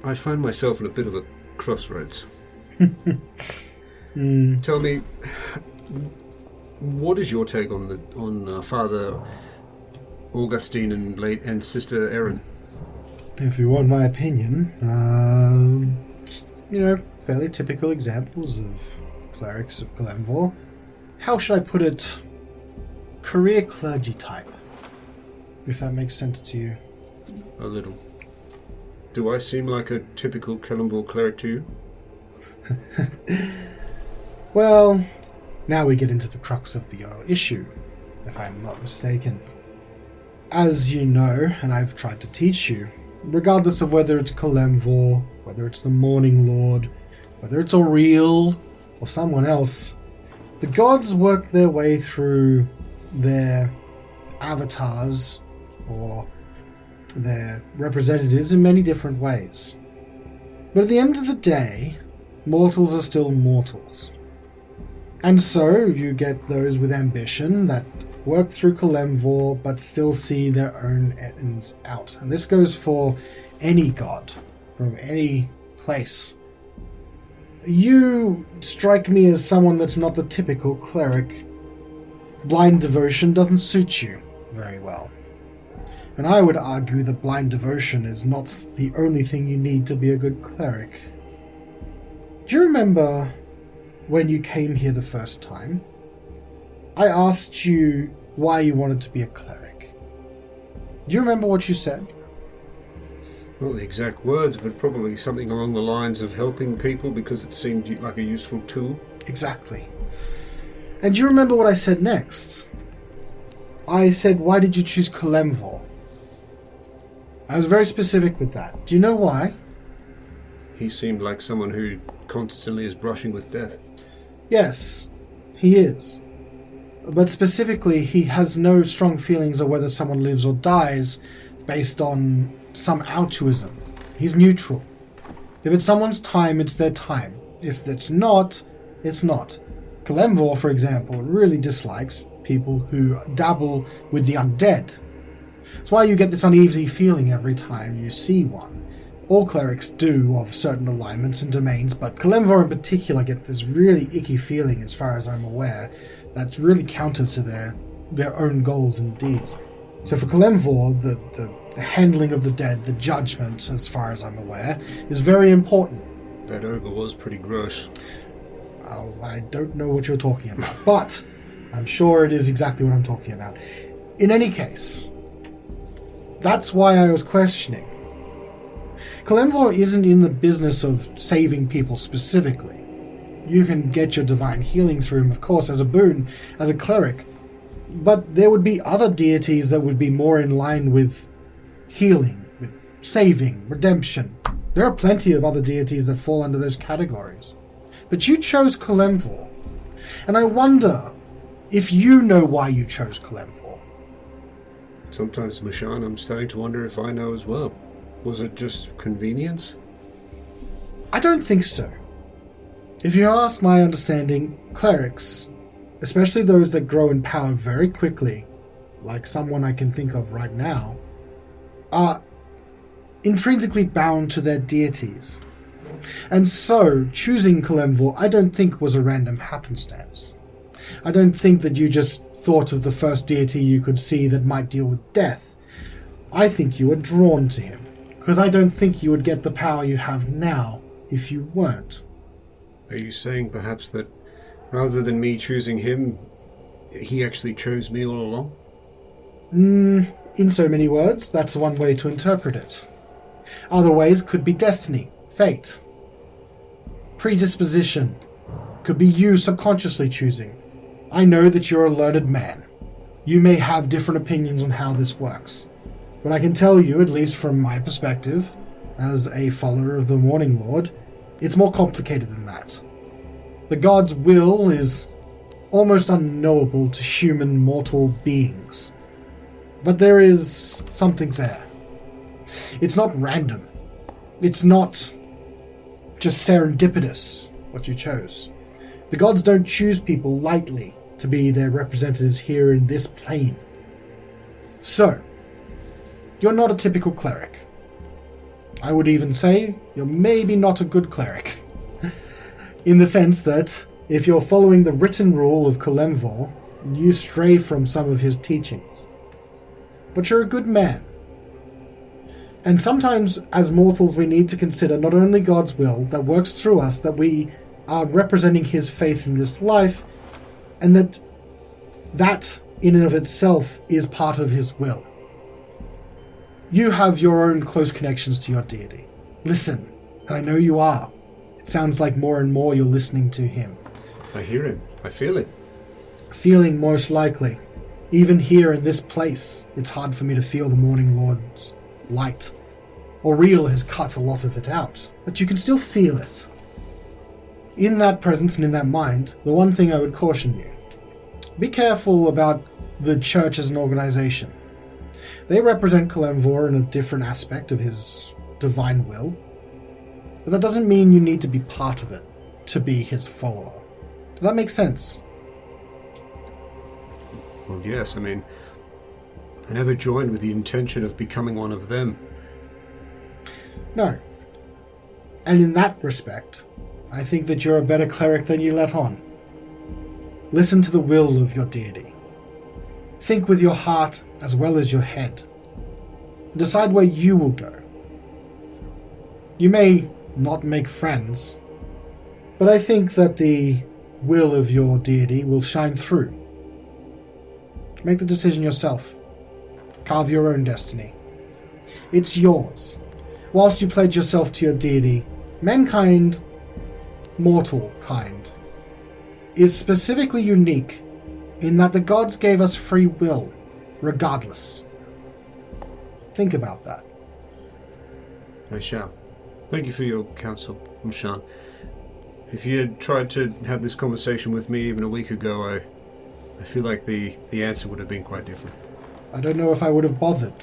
I find myself at a bit of a crossroads. Tell me, what is your take on Father Augustine and Sister Erin? If you want my opinion, fairly typical examples of clerics of Glenvor. How should I put it? Career clergy type, if that makes sense to you. A little. Do I seem like a typical Kellenvor cleric to you? Well, now we get into the crux of the issue, if I'm not mistaken. As you know, and I've tried to teach you, regardless of whether it's Kellenvor, whether it's the Morninglord, whether it's Aureel, or someone else, the gods work their way through their avatars, or their representatives in many different ways. But at the end of the day, mortals are still mortals. And so you get those with ambition that work through Kellenvor but still see their own ends out. And this goes for any god from any place. You strike me as someone that's not the typical cleric. Blind devotion doesn't suit you very well. And I would argue that blind devotion is not the only thing you need to be a good cleric. Do you remember when you came here the first time? I asked you why you wanted to be a cleric. Do you remember what you said? Not the exact words, but probably something along the lines of helping people because it seemed like a useful tool. Exactly. And do you remember what I said next? I said, why did you choose Kellenvor? I was very specific with that. Do you know why? He seemed like someone who constantly is brushing with death. Yes, he is. But specifically, he has no strong feelings of whether someone lives or dies based on some altruism. He's neutral. If it's someone's time, it's their time. If it's not, it's not. Kellenvor, for example, really dislikes people who dabble with the undead. That's why you get this uneasy feeling every time you see one. All clerics do of certain alignments and domains, but Kellenvor in particular get this really icky feeling, as far as I'm aware, that's really counter to their own goals and deeds. So for Kellenvor, the handling of the dead, the judgment, as far as I'm aware, is very important. That ogre was pretty gross. I don't know what you're talking about, but I'm sure it is exactly what I'm talking about. In any case, that's why I was questioning. Kellenvor isn't in the business of saving people specifically. You can get your divine healing through him, of course, as a boon, as a cleric, but there would be other deities that would be more in line with healing, with saving, redemption. There are plenty of other deities that fall under those categories. But you chose Kellenvor, and I wonder if you know why you chose Kellenvor. Sometimes, Mashan, I'm starting to wonder if I know as well. Was it just convenience? I don't think so. If you ask my understanding, clerics, especially those that grow in power very quickly, like someone I can think of right now, are intrinsically bound to their deities. And so, choosing Kellenvor I don't think was a random happenstance. I don't think that you just thought of the first deity you could see that might deal with death. I think you were drawn to him, because I don't think you would get the power you have now if you weren't. Are you saying perhaps that rather than me choosing him, he actually chose me all along? In so many words, that's one way to interpret it. Other ways could be destiny, fate, predisposition. Could be you subconsciously choosing. I know that you're a learned man. You may have different opinions on how this works. But I can tell you, at least from my perspective, as a follower of the Morninglord, it's more complicated than that. The god's will is almost unknowable to human mortal beings. But there is something there. It's not random. It's not just serendipitous what you chose. The gods don't choose people lightly to be their representatives here in this plane. So, you're not a typical cleric. I would even say you're maybe not a good cleric. In the sense that, if you're following the written rule of Kalemvor, you stray from some of his teachings. But you're a good man. And sometimes, as mortals, we need to consider not only God's will that works through us, that we are representing his faith in this life, and that in and of itself is part of his will. You have your own close connections to your deity. Listen, and I know you are. It sounds like more and more you're listening to him. I hear him. I feel it. Feeling most likely. Even here in this place, it's hard for me to feel the Morninglord's light. Aureel has cut a lot of it out, but you can still feel it. In that presence and in that mind, the one thing I would caution you. Be careful about the church as an organization. They represent Kalemvor in a different aspect of his divine will, but that doesn't mean you need to be part of it to be his follower. Does that make sense? Well, yes, I mean, I never joined with the intention of becoming one of them. No. And in that respect, I think that you're a better cleric than you let on. Listen to the will of your deity. Think with your heart as well as your head. Decide where you will go. You may not make friends, but I think that the will of your deity will shine through. Make the decision yourself. Carve your own destiny. It's yours. Whilst you pledge yourself to your deity, mankind, mortal kind, is specifically unique in that the gods gave us free will, regardless. Think about that. I shall. Thank you for your counsel, Mushan. If you had tried to have this conversation with me even a week ago, I feel like the answer would have been quite different. I don't know if I would have bothered.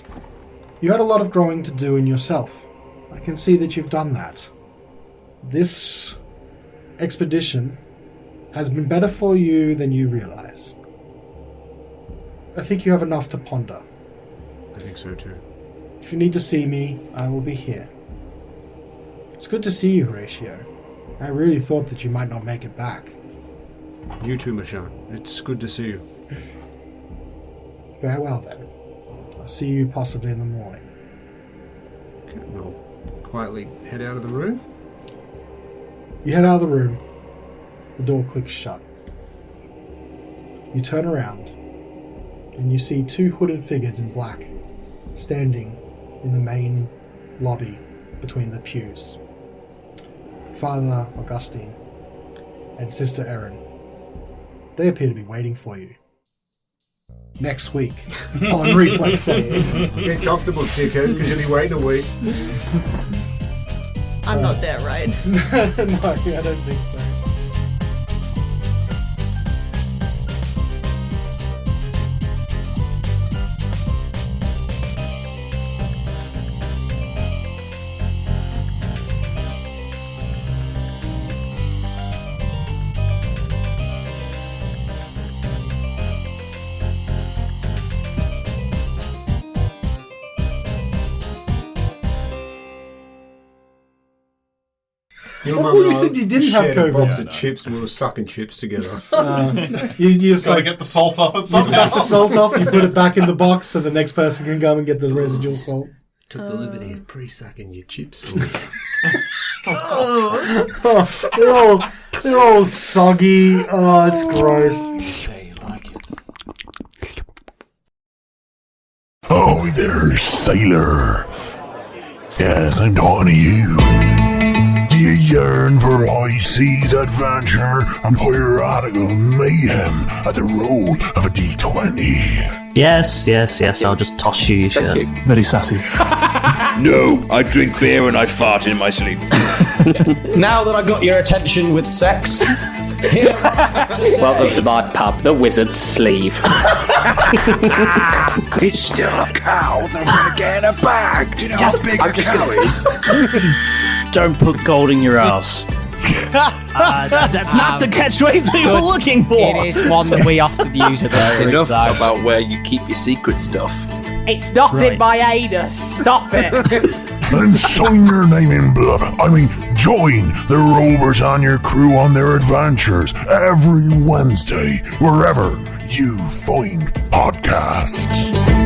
You had a lot of growing to do in yourself. I can see that you've done that. This expedition has been better for you than you realize. I think you have enough to ponder. I think so too. If you need to see me, I will be here. It's good to see you, Horacio. I really thought that you might not make it back. You too, Mushan. It's good to see you. Farewell, then. I'll see you possibly in the morning. Okay, we'll quietly head out of the room. You head out of the room. The door clicks shut. You turn around, and you see two hooded figures in black standing in the main lobby between the pews. Father Augustine and Sister Erin. They appear to be waiting for you. Next week on Reflex Save. Get comfortable, dickheads, because you'll be waiting a week. I'm not there, right? No, I don't think so. You said you didn't have shared a box COVID. of chips and we were sucking chips together. You just Gotta like get the salt off it you suck somehow. the salt off, you put it back in the box so the next person can come and get the residual salt. Took the liberty of pre-sucking your chips. Oh, they're all soggy. Oh, it's gross. Oh, there, sailor. Yes, I'm talking to you. Do you yearn for high seas adventure and piratical mayhem at the roll of a D20? Yes, I'll just toss you your shirt. Very sassy. No, I drink beer and I fart in my sleep. Now that I got your attention with sex, here I have to say, Welcome to my pub, the Wizard's Sleeve. It's still a cow that I'm gonna get in a bag. Do you know how big a cow is? Don't put gold in your ass. That's not the catchphrase we were looking for. It is one that we often use at this group, Enough though. about where you keep your secret stuff. It's not in my anus. Stop it. Then sign your name in blood. Join the Royal Britannia crew on their adventures every Wednesday, wherever you find podcasts.